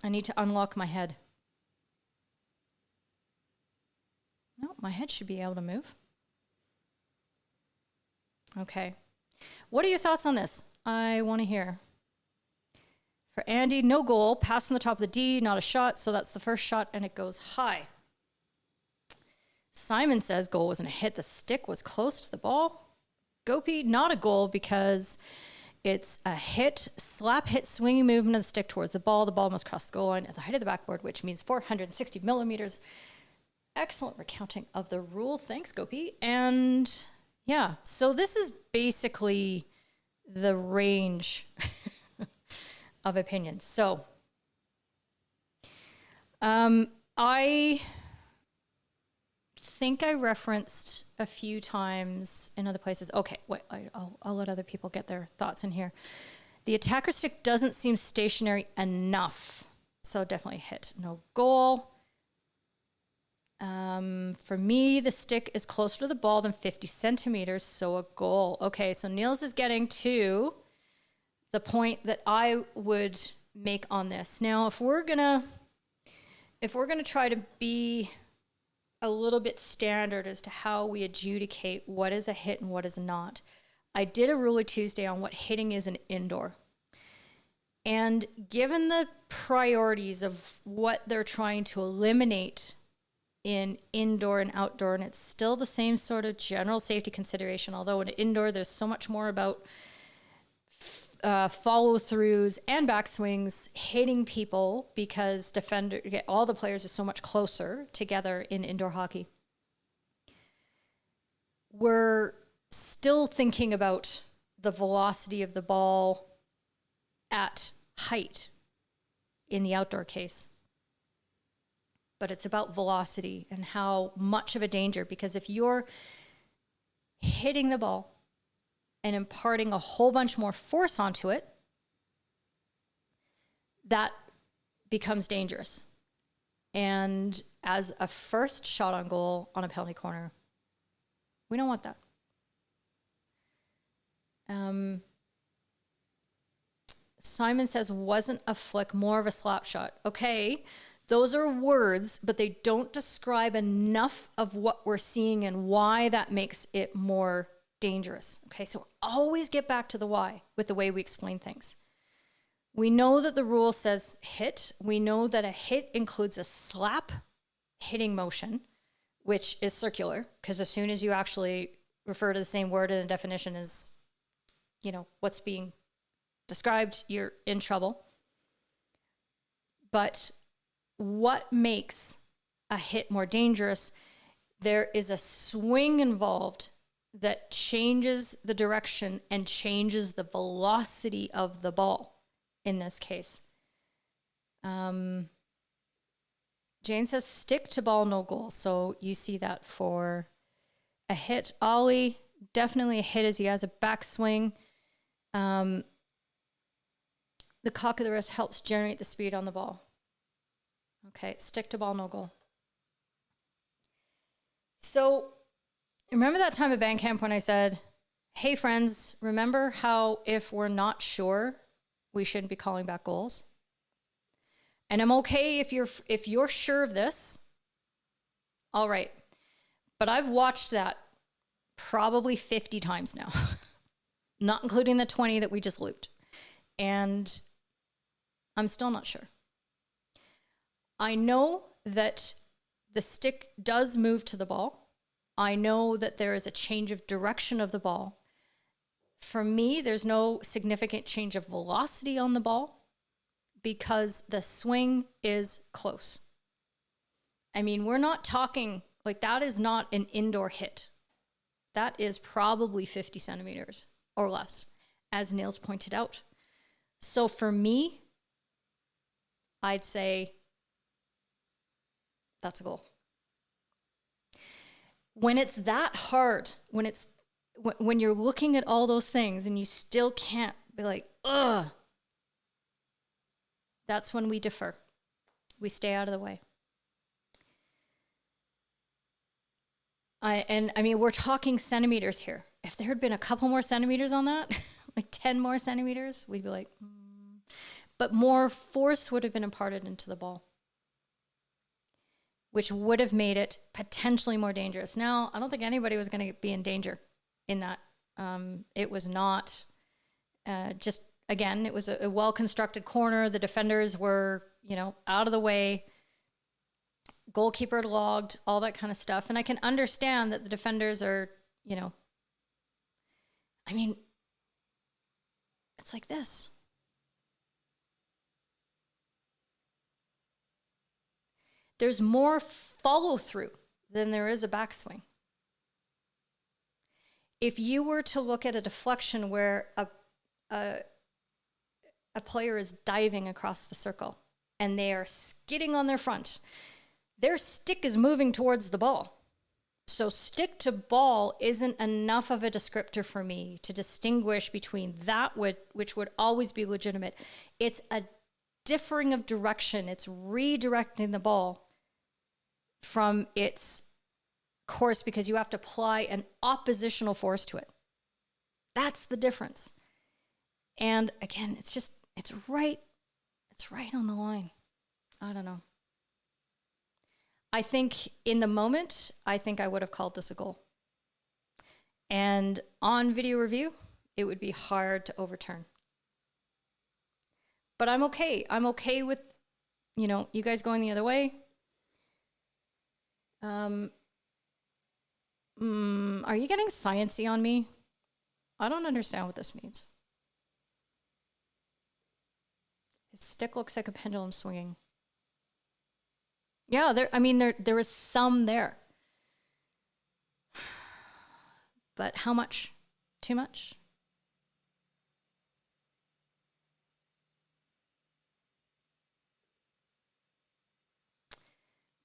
need to unlock my head. No, my head should be able to move. Okay. What are your thoughts on this? I want to hear. For Andy, no goal, pass from the top of the D, not a shot, so that's the first shot, and it goes high. Simon says goal wasn't a hit, the stick was close to the ball. Gopi, not a goal because it's a hit, slap hit, swinging movement of the stick towards the ball. The ball must cross the goal line at the height of the backboard, which means 460 millimeters. Excellent recounting of the rule. Thanks, Gopi. And yeah, so this is basically the range of opinions. So I think I referenced a few times in other places. Okay, wait, I'll let other people get their thoughts in here. The attacker stick doesn't seem stationary enough. So definitely hit, no goal. For me, the stick is closer to the ball than 50 centimeters, so a goal. Okay, so Niels is getting to the point that I would make on this. Now, if we're gonna try to be a little bit standard as to how we adjudicate what is a hit and what is not, I did a Ruler Tuesday on what hitting is in indoor. And given the priorities of what they're trying to eliminate in indoor and outdoor, and it's still the same sort of general safety consideration, although in indoor there's so much more about follow-throughs and backswings, hitting people, because all the players are so much closer together in indoor hockey. We're still thinking about the velocity of the ball at height in the outdoor case. But it's about velocity and how much of a danger, because if you're hitting the ball and imparting a whole bunch more force onto it, that becomes dangerous. And as a first shot on goal on a penalty corner, we don't want that. Simon says, wasn't a flick, more of a slap shot. Okay, those are words, but they don't describe enough of what we're seeing and why that makes it more dangerous. Okay, so always get back to the why with the way we explain things. We know that the rule says hit. We know that a hit includes a slap hitting motion, which is circular, because as soon as you actually refer to the same word in a definition as, what's being described, you're in trouble. But what makes a hit more dangerous? There is a swing involved that changes the direction and changes the velocity of the ball in this case. Jane says stick to ball, no goal. So you see that for a hit. Ollie, definitely a hit as he has a backswing. The cock of the wrist helps generate the speed on the ball. Okay, stick to ball, no goal. So remember that time at band camp when I said, hey friends, remember how if we're not sure, we shouldn't be calling back goals? And I'm okay if you're sure of this, all right. But I've watched that probably 50 times now, not including the 20 that we just looped. And I'm still not sure. I know that the stick does move to the ball. I know that there is a change of direction of the ball. For me, there's no significant change of velocity on the ball because the swing is close. I mean, we're not talking, that is not an indoor hit. That is probably 50 centimeters or less, as Niels pointed out. So for me, I'd say that's a goal. When it's that hard, when you're looking at all those things and you still can't be like, ugh, That's when we defer. We stay out of the way. I mean, we're talking centimeters here. If there had been a couple more centimeters on that, like 10 more centimeters, we'd be like, But more force would have been imparted into the ball, which would have made it potentially more dangerous. Now, I don't think anybody was going to be in danger in that. It was not just, again, it was a well-constructed corner. The defenders were, out of the way. Goalkeeper logged, all that kind of stuff. And I can understand that the defenders are, I mean, it's like this. There's more follow through than there is a backswing. If you were to look at a deflection where a player is diving across the circle and they are skidding on their front, their stick is moving towards the ball. So stick to ball isn't enough of a descriptor for me to distinguish between that which would always be legitimate. It's a differing of direction. It's redirecting the ball from its course because you have to apply an oppositional force to it. That's the difference. And again, it's right on the line. I don't know. I think in the moment, I think I would have called this a goal. And on video review, it would be hard to overturn. But I'm okay. I'm okay with, you guys going the other way. Are you getting sciencey on me? I don't understand what this means. His stick looks like a pendulum swinging. Yeah, there was some there. But how much? Too much?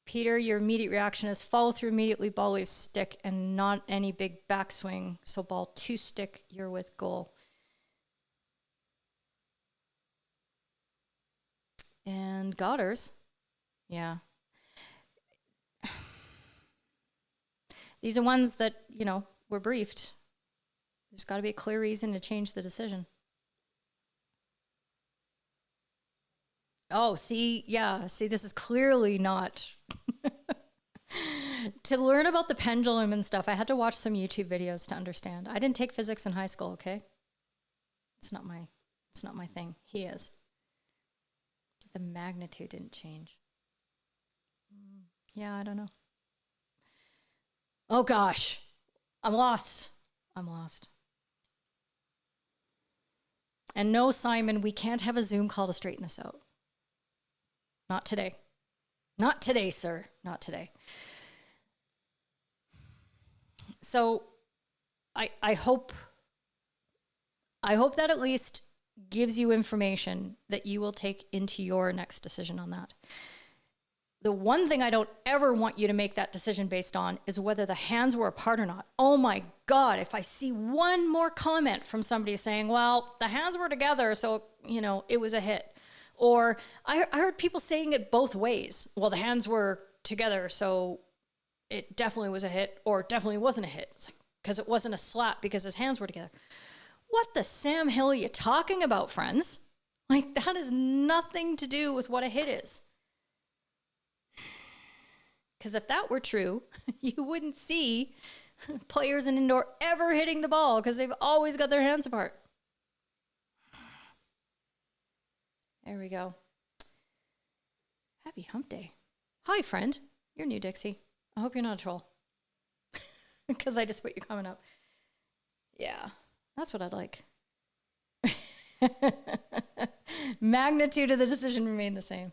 Peter, your immediate reaction is follow through immediately, ball leaves stick, and not any big backswing. So ball 2 stick, you're with goal. And Goddard's, yeah. These are ones that, were briefed. There's got to be a clear reason to change the decision. Oh, see, this is clearly not. To learn about the pendulum and stuff, I had to watch some YouTube videos to understand. I didn't take physics in high school, okay? It's not my thing. He is. The magnitude didn't change. Yeah, I don't know. Oh gosh, I'm lost. And no, Simon, we can't have a Zoom call to straighten this out. Not today. Not today, sir. Not today. So I hope that at least gives you information that you will take into your next decision on that. The one thing I don't ever want you to make that decision based on is whether the hands were apart or not. Oh my God, if I see one more comment from somebody saying, well, the hands were together, so, it was a hit. Or I heard people saying it both ways. Well, the hands were together, so it definitely was a hit, or definitely wasn't a hit. It's like, because it wasn't a slap because his hands were together. What the Sam Hill are you talking about, friends? Like, that has nothing to do with what a hit is. Because if that were true, you wouldn't see players in indoor ever hitting the ball because they've always got their hands apart. There we go. Happy hump day. Hi, friend. You're new, Dixie. I hope you're not a troll. Because I just put your comment up. Yeah, that's what I'd like. Magnitude of the decision remained the same.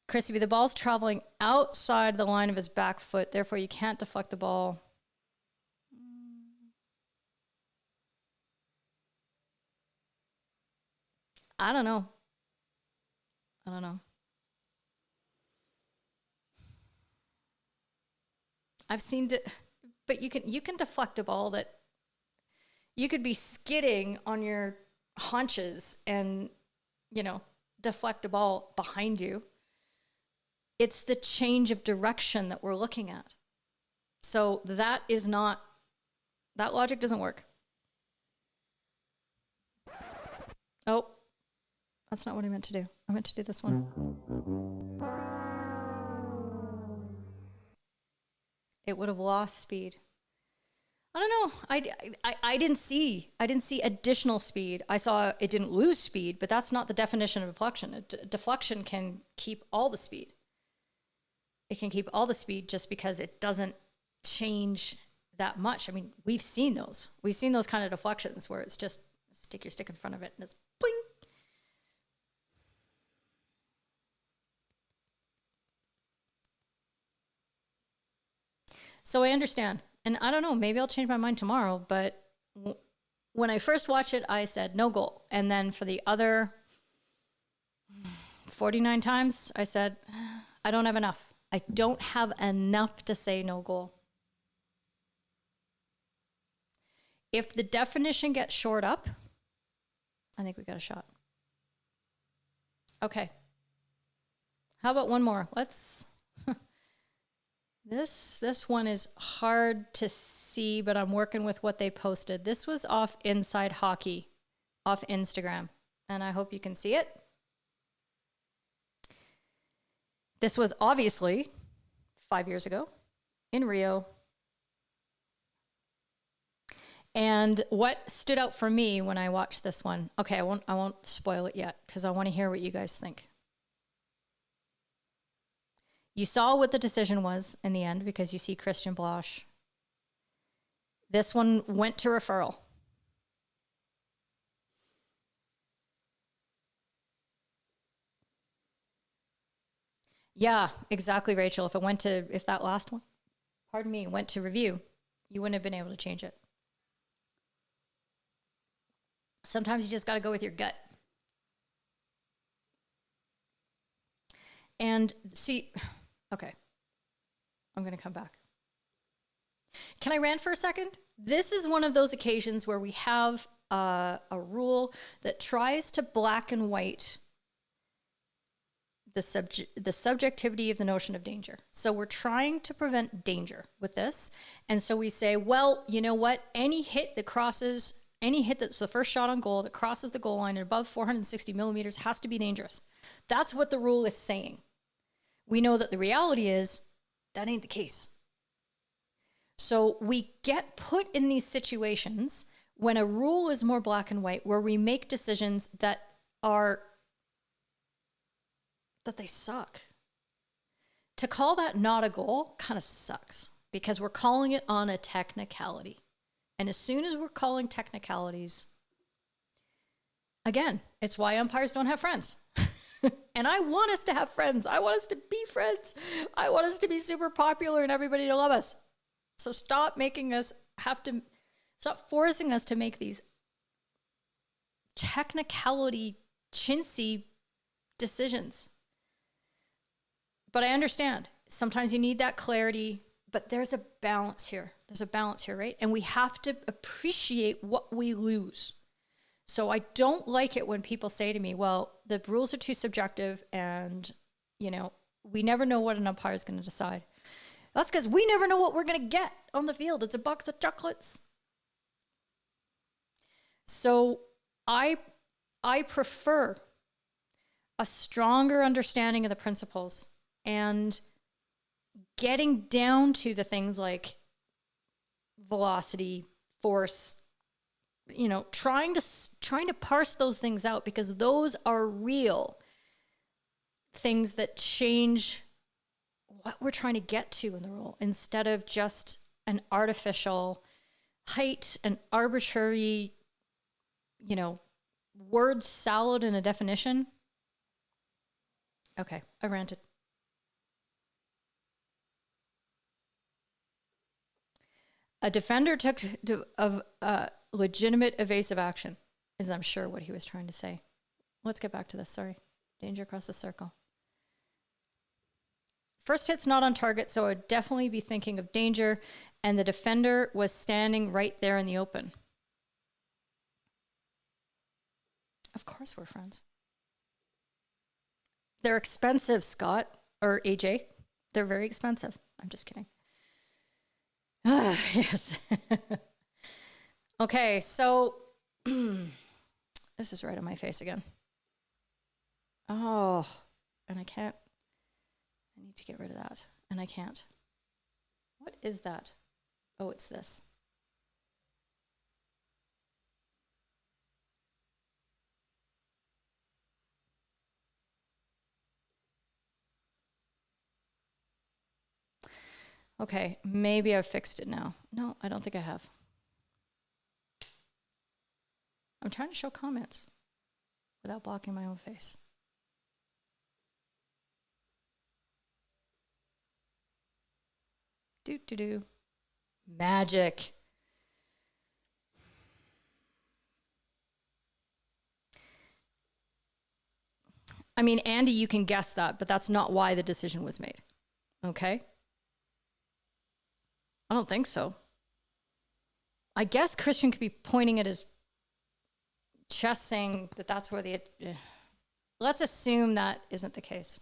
Chrissy, the ball's traveling outside the line of his back foot, therefore you can't deflect the ball. I don't know. I've seen but you can deflect a ball that you could be skidding on your haunches and, deflect a ball behind you. It's the change of direction that we're looking at. So that logic doesn't work. Oh, that's not what I meant to do. I meant to do this one. It would have lost speed. I don't know. I didn't see additional speed. I saw it didn't lose speed, but that's not the definition of deflection. Deflection can keep all the speed. It can keep all the speed just because it doesn't change that much. I mean, we've seen those. We've seen those kind of deflections where it's just stick your stick in front of it and it's bling. So I understand. And I don't know, maybe I'll change my mind tomorrow, but when I first watched it, I said no goal. And then for the other 49 times, I said, I don't have enough. I don't have enough to say no goal. If the definition gets shored up, I think we got a shot. Okay. How about one more? Let's... This one is hard to see, but I'm working with what they posted. This was off Inside Hockey, off Instagram, and I hope you can see it. This was obviously 5 years ago in Rio. And what stood out for me when I watched this one, okay, I won't spoil it yet because I want to hear what you guys think. You saw what the decision was in the end because you see Christian Blosch. This one went to referral. Yeah, exactly, Rachel. If that last one, pardon me, went to review, you wouldn't have been able to change it. Sometimes you just got to go with your gut. And see, okay, I'm going to come back. Can I rant for a second? This is one of those occasions where we have a rule that tries to black and white the subjectivity of the notion of danger. So we're trying to prevent danger with this. And so we say, well, you know what? Any hit that's the first shot on goal that crosses the goal line and above 460 millimeters has to be dangerous. That's what the rule is saying. We know that the reality is that ain't the case. So we get put in these situations when a rule is more black and white, where we make decisions that they suck. To call that not a goal kind of sucks because we're calling it on a technicality. And as soon as we're calling technicalities, again, it's why umpires don't have friends. And I want us to have friends. I want us to be friends. I want us to be super popular and everybody to love us. So stop forcing us to make these technicality, chintzy decisions. But I understand. Sometimes you need that clarity, but there's a balance here. There's a balance here, right? And we have to appreciate what we lose. So I don't like it when people say to me, well, the rules are too subjective and, we never know what an umpire is going to decide. That's because we never know what we're going to get on the field. It's a box of chocolates. So I prefer a stronger understanding of the principles and getting down to the things like velocity, force, trying to parse those things out, because those are real things that change what we're trying to get to in the rule, instead of just an artificial height, an arbitrary, word salad in a definition. Okay, I ranted. A defender took legitimate evasive action, is I'm sure what he was trying to say. Let's get back to this, sorry. Danger across the circle. First hit's not on target, so I would definitely be thinking of danger, and the defender was standing right there in the open. Of course we're friends. They're expensive, Scott, or AJ. They're very expensive. I'm just kidding. Yes. Okay, so this is right on my face again. Oh, and I can't. I need to get rid of that, and I can't. What is that? Oh, it's this. Okay, maybe I've fixed it now. No, I don't think I have. I'm trying to show comments without blocking my own face. Do. Magic. I mean, Andy, you can guess that, but that's not why the decision was made. Okay? I don't think so. I guess Christian could be pointing at his chest saying that that's where the... Let's assume that isn't the case.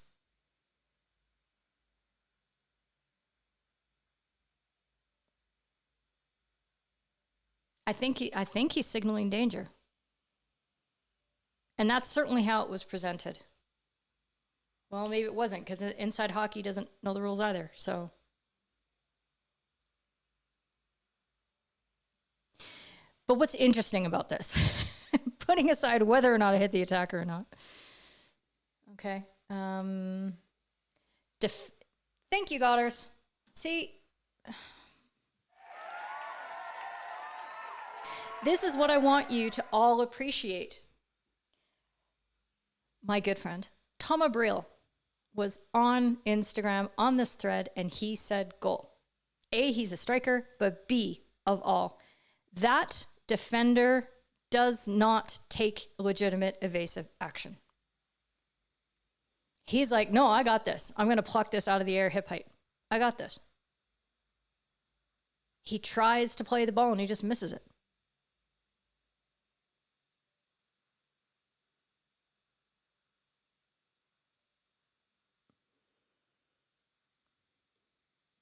I think he's signaling danger. And that's certainly how it was presented. Well, maybe it wasn't, because inside hockey doesn't know the rules either, so... But what's interesting about this, putting aside whether or not I hit the attacker or not. Okay. Thank you, Godders. See, this is what I want you to all appreciate. My good friend, Tom Abril, was on Instagram on this thread, and he said goal. A, he's a striker, but B, of all, that defender does not take legitimate evasive action. He's like, no, I got this. I'm going to pluck this out of the air hip height. I got this. He tries to play the ball and he just misses it.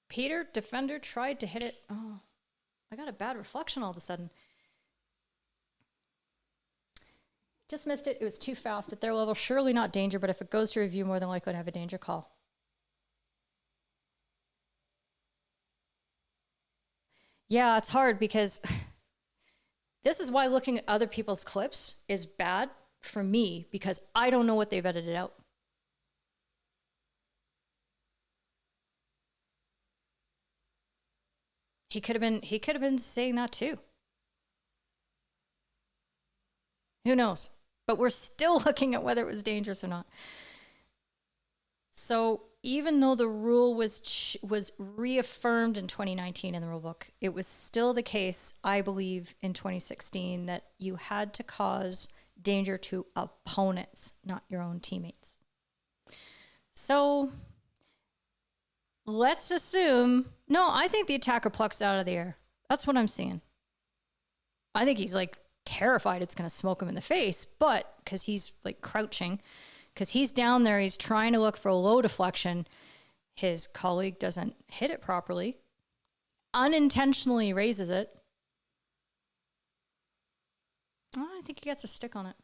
Peter, defender, tried to hit it. Oh, I got a bad reflection all of a sudden. Just missed it. It was too fast at their level. Surely not danger, but if it goes to review, more than likely to have a danger call. Yeah, it's hard because this is why looking at other people's clips is bad for me, because I don't know what they've edited out. He could have been saying that too. Who knows? But we're still looking at whether it was dangerous or not. So even though the rule was reaffirmed in 2019 in the rule book, it was still the case, I believe, in 2016 that you had to cause danger to opponents, not your own teammates. So let's assume, no, I think the attacker plucks out of the air. That's what I'm seeing. I think he's like terrified it's going to smoke him in the face, but because he's like crouching, because he's down there, he's trying to look for a low deflection. His colleague doesn't hit it properly, unintentionally raises it. Oh, I think he gets a stick on it.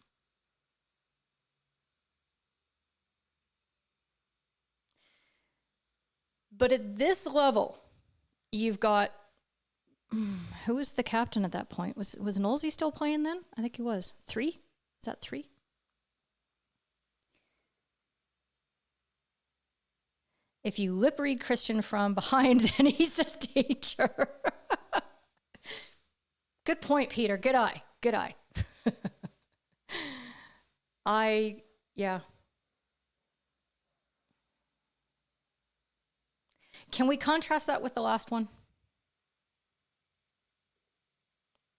But at this level, you've got, who was the captain at that point? Was Nolsey still playing then? I think he was. 3? Is that 3? If you lip read Christian from behind, then he says danger. Good point, Peter. Good eye. Good eye. Yeah. Can we contrast that with the last one?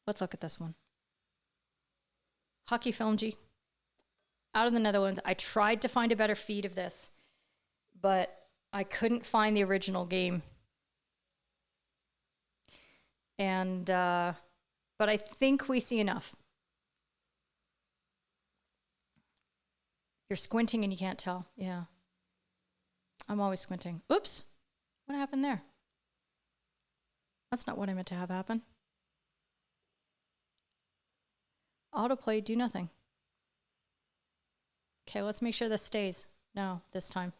Let's look at this one. Hockey Film G. Out of the Netherlands. I tried to find a better feed of this, but I couldn't find the original game. And, but I think we see enough. You're squinting and you can't tell. Yeah. I'm always squinting. Oops. What happened there? That's not what I meant to have happen. Autoplay, do nothing. Okay, let's make sure this stays. No, this time.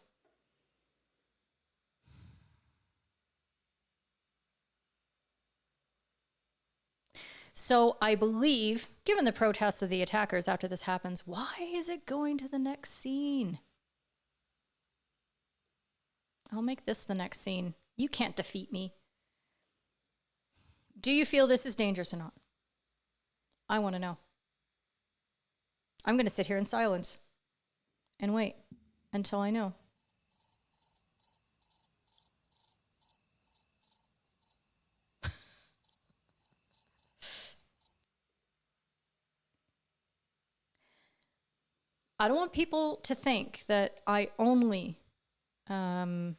So I believe, given the protests of the attackers after this happens, why is it going to the next scene? I'll make this the next scene. You can't defeat me. Do you feel this is dangerous or not? I want to know. I'm going to sit here in silence and wait until I know. I don't want people to think that I only, that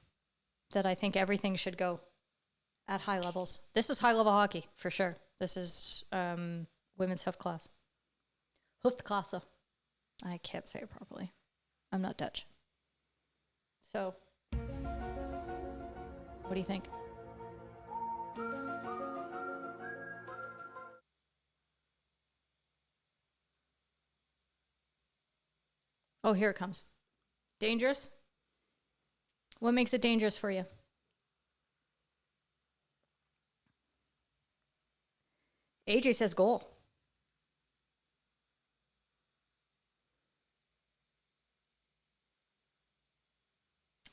I think everything should go at high levels. This is high level hockey for sure. This is women's Hoofdklasse. Hoofdklasse. I can't say it properly. I'm not Dutch. So, what do you think? Oh, here it comes. Dangerous? What makes it dangerous for you? AJ says goal.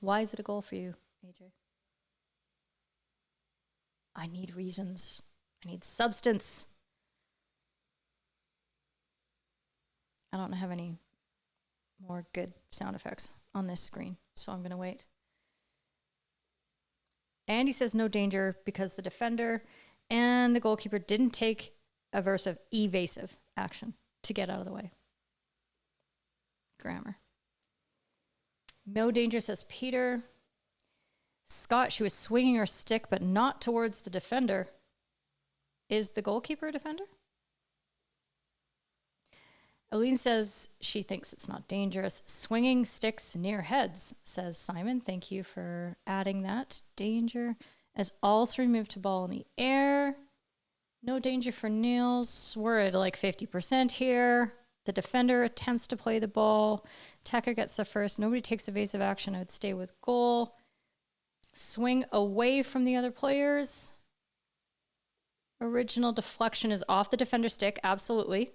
Why is it a goal for you, AJ? I need reasons. I need substance. I don't have any more good sound effects on this screen, so I'm going to wait. Andy says no danger because the defender and the goalkeeper didn't take evasive action to get out of the way. Grammar. No danger, says Peter. Scott, she was swinging her stick, but not towards the defender. Is the goalkeeper a defender? Aline says she thinks it's not dangerous. Swinging sticks near heads, says Simon. Thank you for adding that. Danger as all three move to ball in the air. No danger for Niels. We're at like 50% here. The defender attempts to play the ball. Attacker gets the first. Nobody takes evasive action. I would stay with goal. Swing away from the other players. Original deflection is off the defender stick. Absolutely.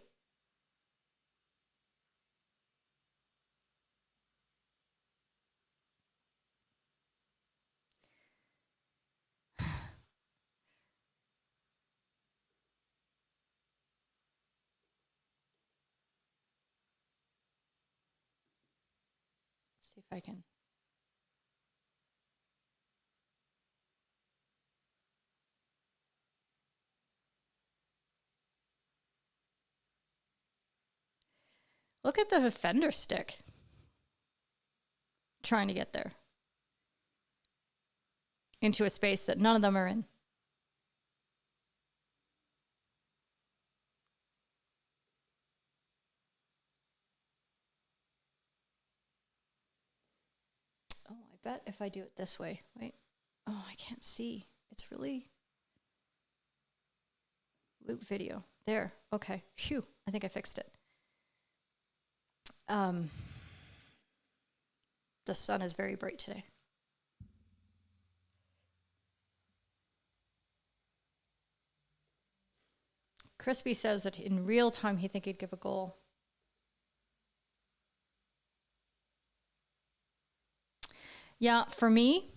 See if I can. Look at the defender stick. Trying to get there. Into a space that none of them are in. Oh, I bet if I do it this way. Wait. Oh, I can't see. It's really... Loop video. There. Okay. Phew. I think I fixed it. The sun is very bright today. Crispy says that in real time he think he'd give a goal. Yeah, for me,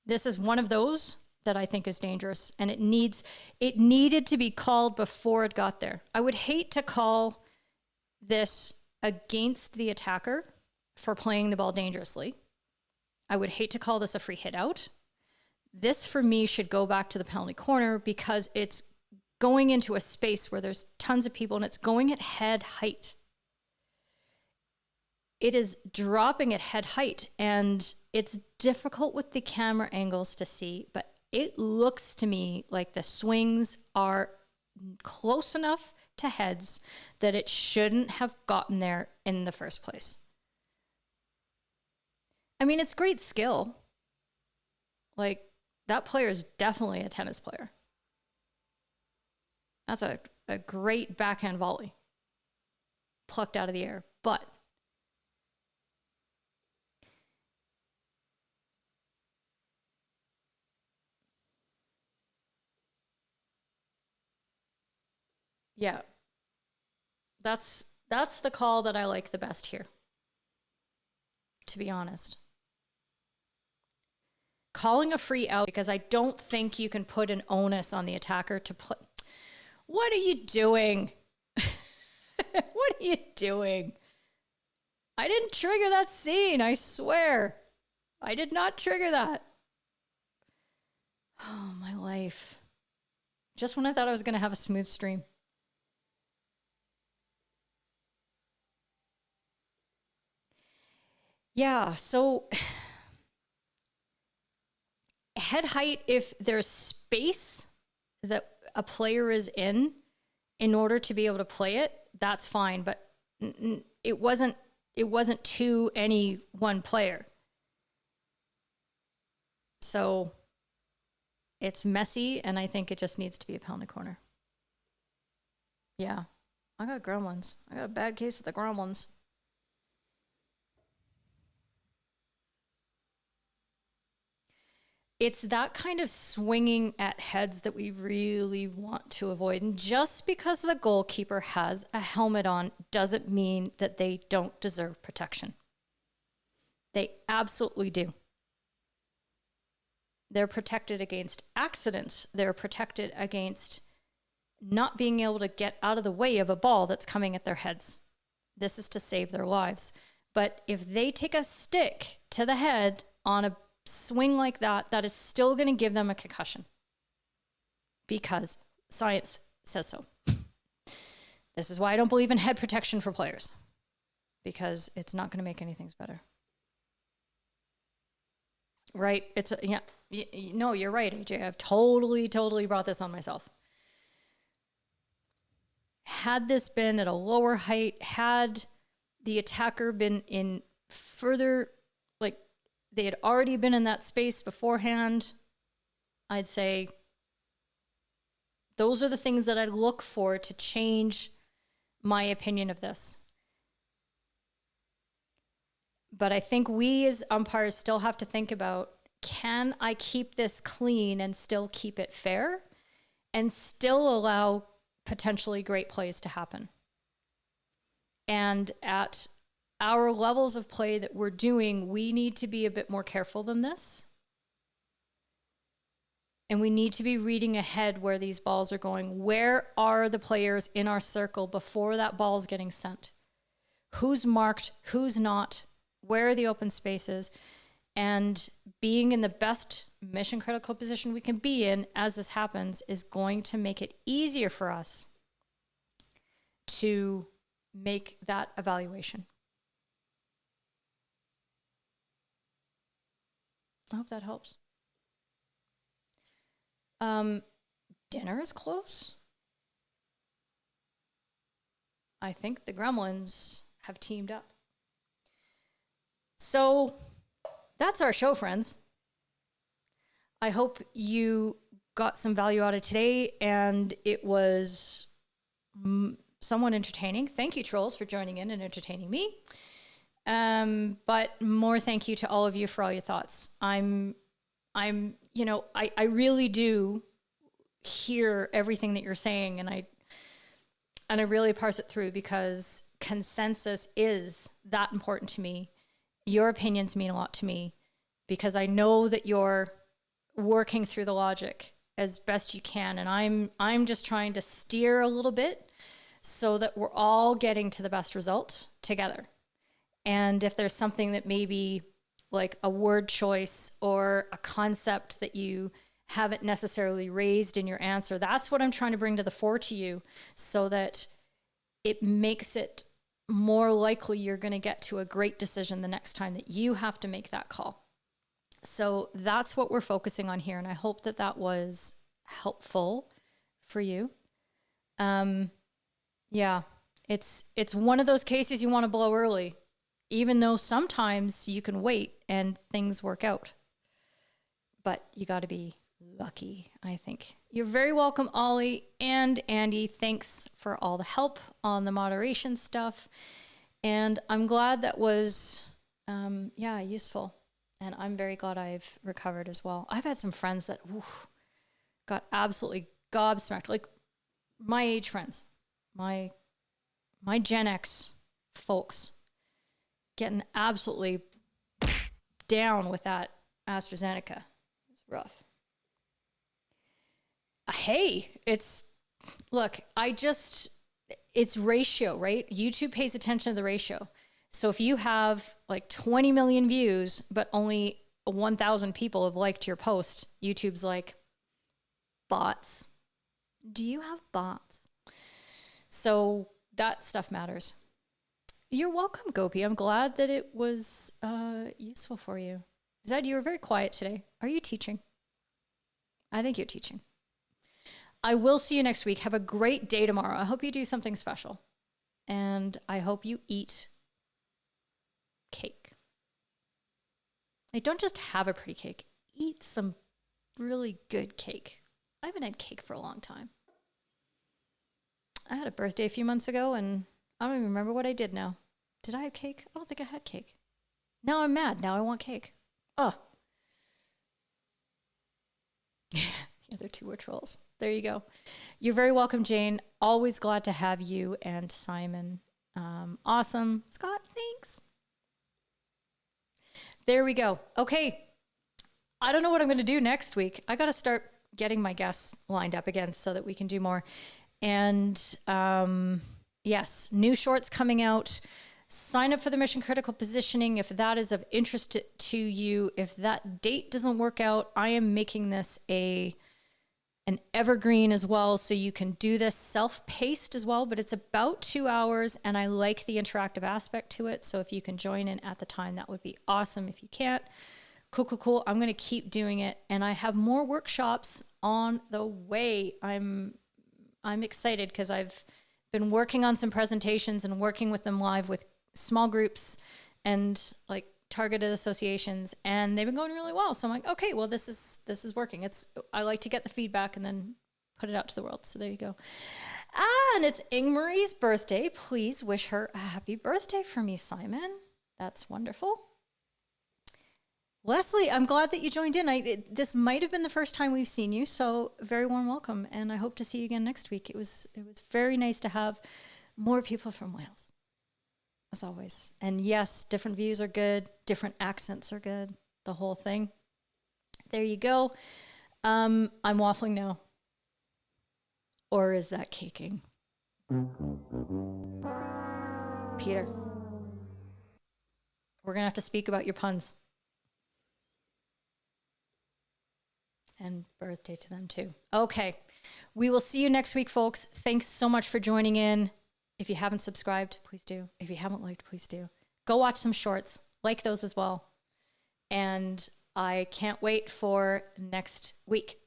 this is one of those that I think is dangerous, and it needed to be called before it got there. I would hate to call this against the attacker for playing the ball dangerously. I would hate to call this a free hit out. This, for me, should go back to the penalty corner because it's going into a space where there's tons of people and it's going at head height. It is dropping at head height, and it's difficult with the camera angles to see, but it looks to me like the swings are close enough to heads that it shouldn't have gotten there in the first place. I mean, it's great skill. Like, that player is definitely a tennis player. That's a great backhand volley plucked out of the air. But yeah, that's the call that I like the best here, to be honest. Calling a free out, because I don't think you can put an onus on the attacker to play. What are you doing? What are you doing? I didn't trigger that scene, I swear. I did not trigger that. Oh, my life. Just when I thought I was going to have a smooth stream. Yeah, so head height, if there's space that a player is in order to be able to play it, that's fine. But it wasn't to any one player. So it's messy, and I think it just needs to be a pounded corner. Yeah, I got gremlins. I got a bad case of the gremlins. It's that kind of swinging at heads that we really want to avoid. And just because the goalkeeper has a helmet on doesn't mean that they don't deserve protection. They absolutely do. They're protected against accidents. They're protected against not being able to get out of the way of a ball that's coming at their heads. This is to save their lives. But if they take a stick to the head on a swing like that, that is still going to give them a concussion, because science says so. This is why I don't believe in head protection for players, because it's not going to make anything better. Right? Yeah. No, you're right, AJ. I've totally brought this on myself. Had this been at a lower height, had the attacker been in further, like, they had already been in that space beforehand, I'd say those are the things that I'd look for to change my opinion of this. But I think we as umpires still have to think about, can I keep this clean and still keep it fair and still allow potentially great plays to happen? And at our levels of play that we're doing, we need to be a bit more careful than this. And we need to be reading ahead where these balls are going. Where are the players in our circle before that ball is getting sent? Who's marked? Who's not? Where are the open spaces? And being in the best mission critical position we can be in as this happens is going to make it easier for us to make that evaluation. I hope that helps. Dinner is close. I think the gremlins have teamed up. So that's our show, friends. I hope you got some value out of today and it was somewhat entertaining. Thank you, trolls, for joining in and entertaining me. But more thank you to all of you for all your thoughts. I really do hear everything that you're saying, and I really parse it through, because consensus is that important to me. Your opinions mean a lot to me, because I know that you're working through the logic as best you can, and I'm just trying to steer a little bit so that we're all getting to the best result together. And if there's something that maybe like a word choice or a concept that you haven't necessarily raised in your answer, that's what I'm trying to bring to the fore to you, so that it makes it more likely you're going to get to a great decision the next time that you have to make that call. So that's what we're focusing on here. And I hope that that was helpful for you. Yeah, it's one of those cases you want to blow early. even though sometimes you can wait and things work out. But you got to be lucky, I think. You're very welcome, Ollie and Andy. Thanks for all the help on the moderation stuff. And I'm glad that was, useful. And I'm very glad I've recovered as well. I've had some friends that got absolutely gobsmacked, like my age friends, my Gen X folks getting absolutely down with that AstraZeneca. It's rough. Hey, it's ratio, right? YouTube pays attention to the ratio. So if you have like 20 million views, but only 1,000 people have liked your post, YouTube's like, bots. Do you have bots? So that stuff matters. You're welcome, Gopi. I'm glad that it was useful for you. Zed, you were very quiet today. Are you teaching? I think you're teaching. I will see you next week. Have a great day tomorrow. I hope you do something special. And I hope you eat cake. Like, don't just have a pretty cake. Eat some really good cake. I haven't had cake for a long time. I had a birthday a few months ago, and I don't even remember what I did now. Did I have cake? I don't think I had cake. Now I'm mad. Now I want cake. Oh. The other two were trolls. There you go. You're very welcome, Jane. Always glad to have you and Simon. Awesome. Scott, thanks. There we go. Okay. I don't know what I'm going to do next week. I got to start getting my guests lined up again so that we can do more. And yes, new shorts coming out. Sign up for the Mission Critical Positioning if that is of interest to you. If that date doesn't work out, I am making this an evergreen as well, so you can do this self-paced as well, but it's about 2 hours, and I like the interactive aspect to it. So if you can join in at the time, that would be awesome. If you can't, cool. I'm going to keep doing it, and I have more workshops on the way. I'm excited because I've been working on some presentations and working with them live with small groups and like targeted associations, and they've been going really well. So I'm like, okay, well, this is working. I like to get the feedback and then put it out to the world. So there you go. And it's Ingmarie's birthday. Please wish her a happy birthday for me, Simon. That's wonderful. Leslie, I'm glad that you joined in. This might have been the first time we've seen you, so very warm welcome, and I hope to see you again next week. It was very nice to have more people from Wales, as always. And yes, different views are good, different accents are good, the whole thing. There you go. I'm waffling now. Or is that caking? Peter, we're going to have to speak about your puns. And birthday to them too. Okay. We will see you next week, folks. Thanks so much for joining in. If you haven't subscribed, please do. If you haven't liked, please do. Go watch some shorts. Like those as well. And I can't wait for next week.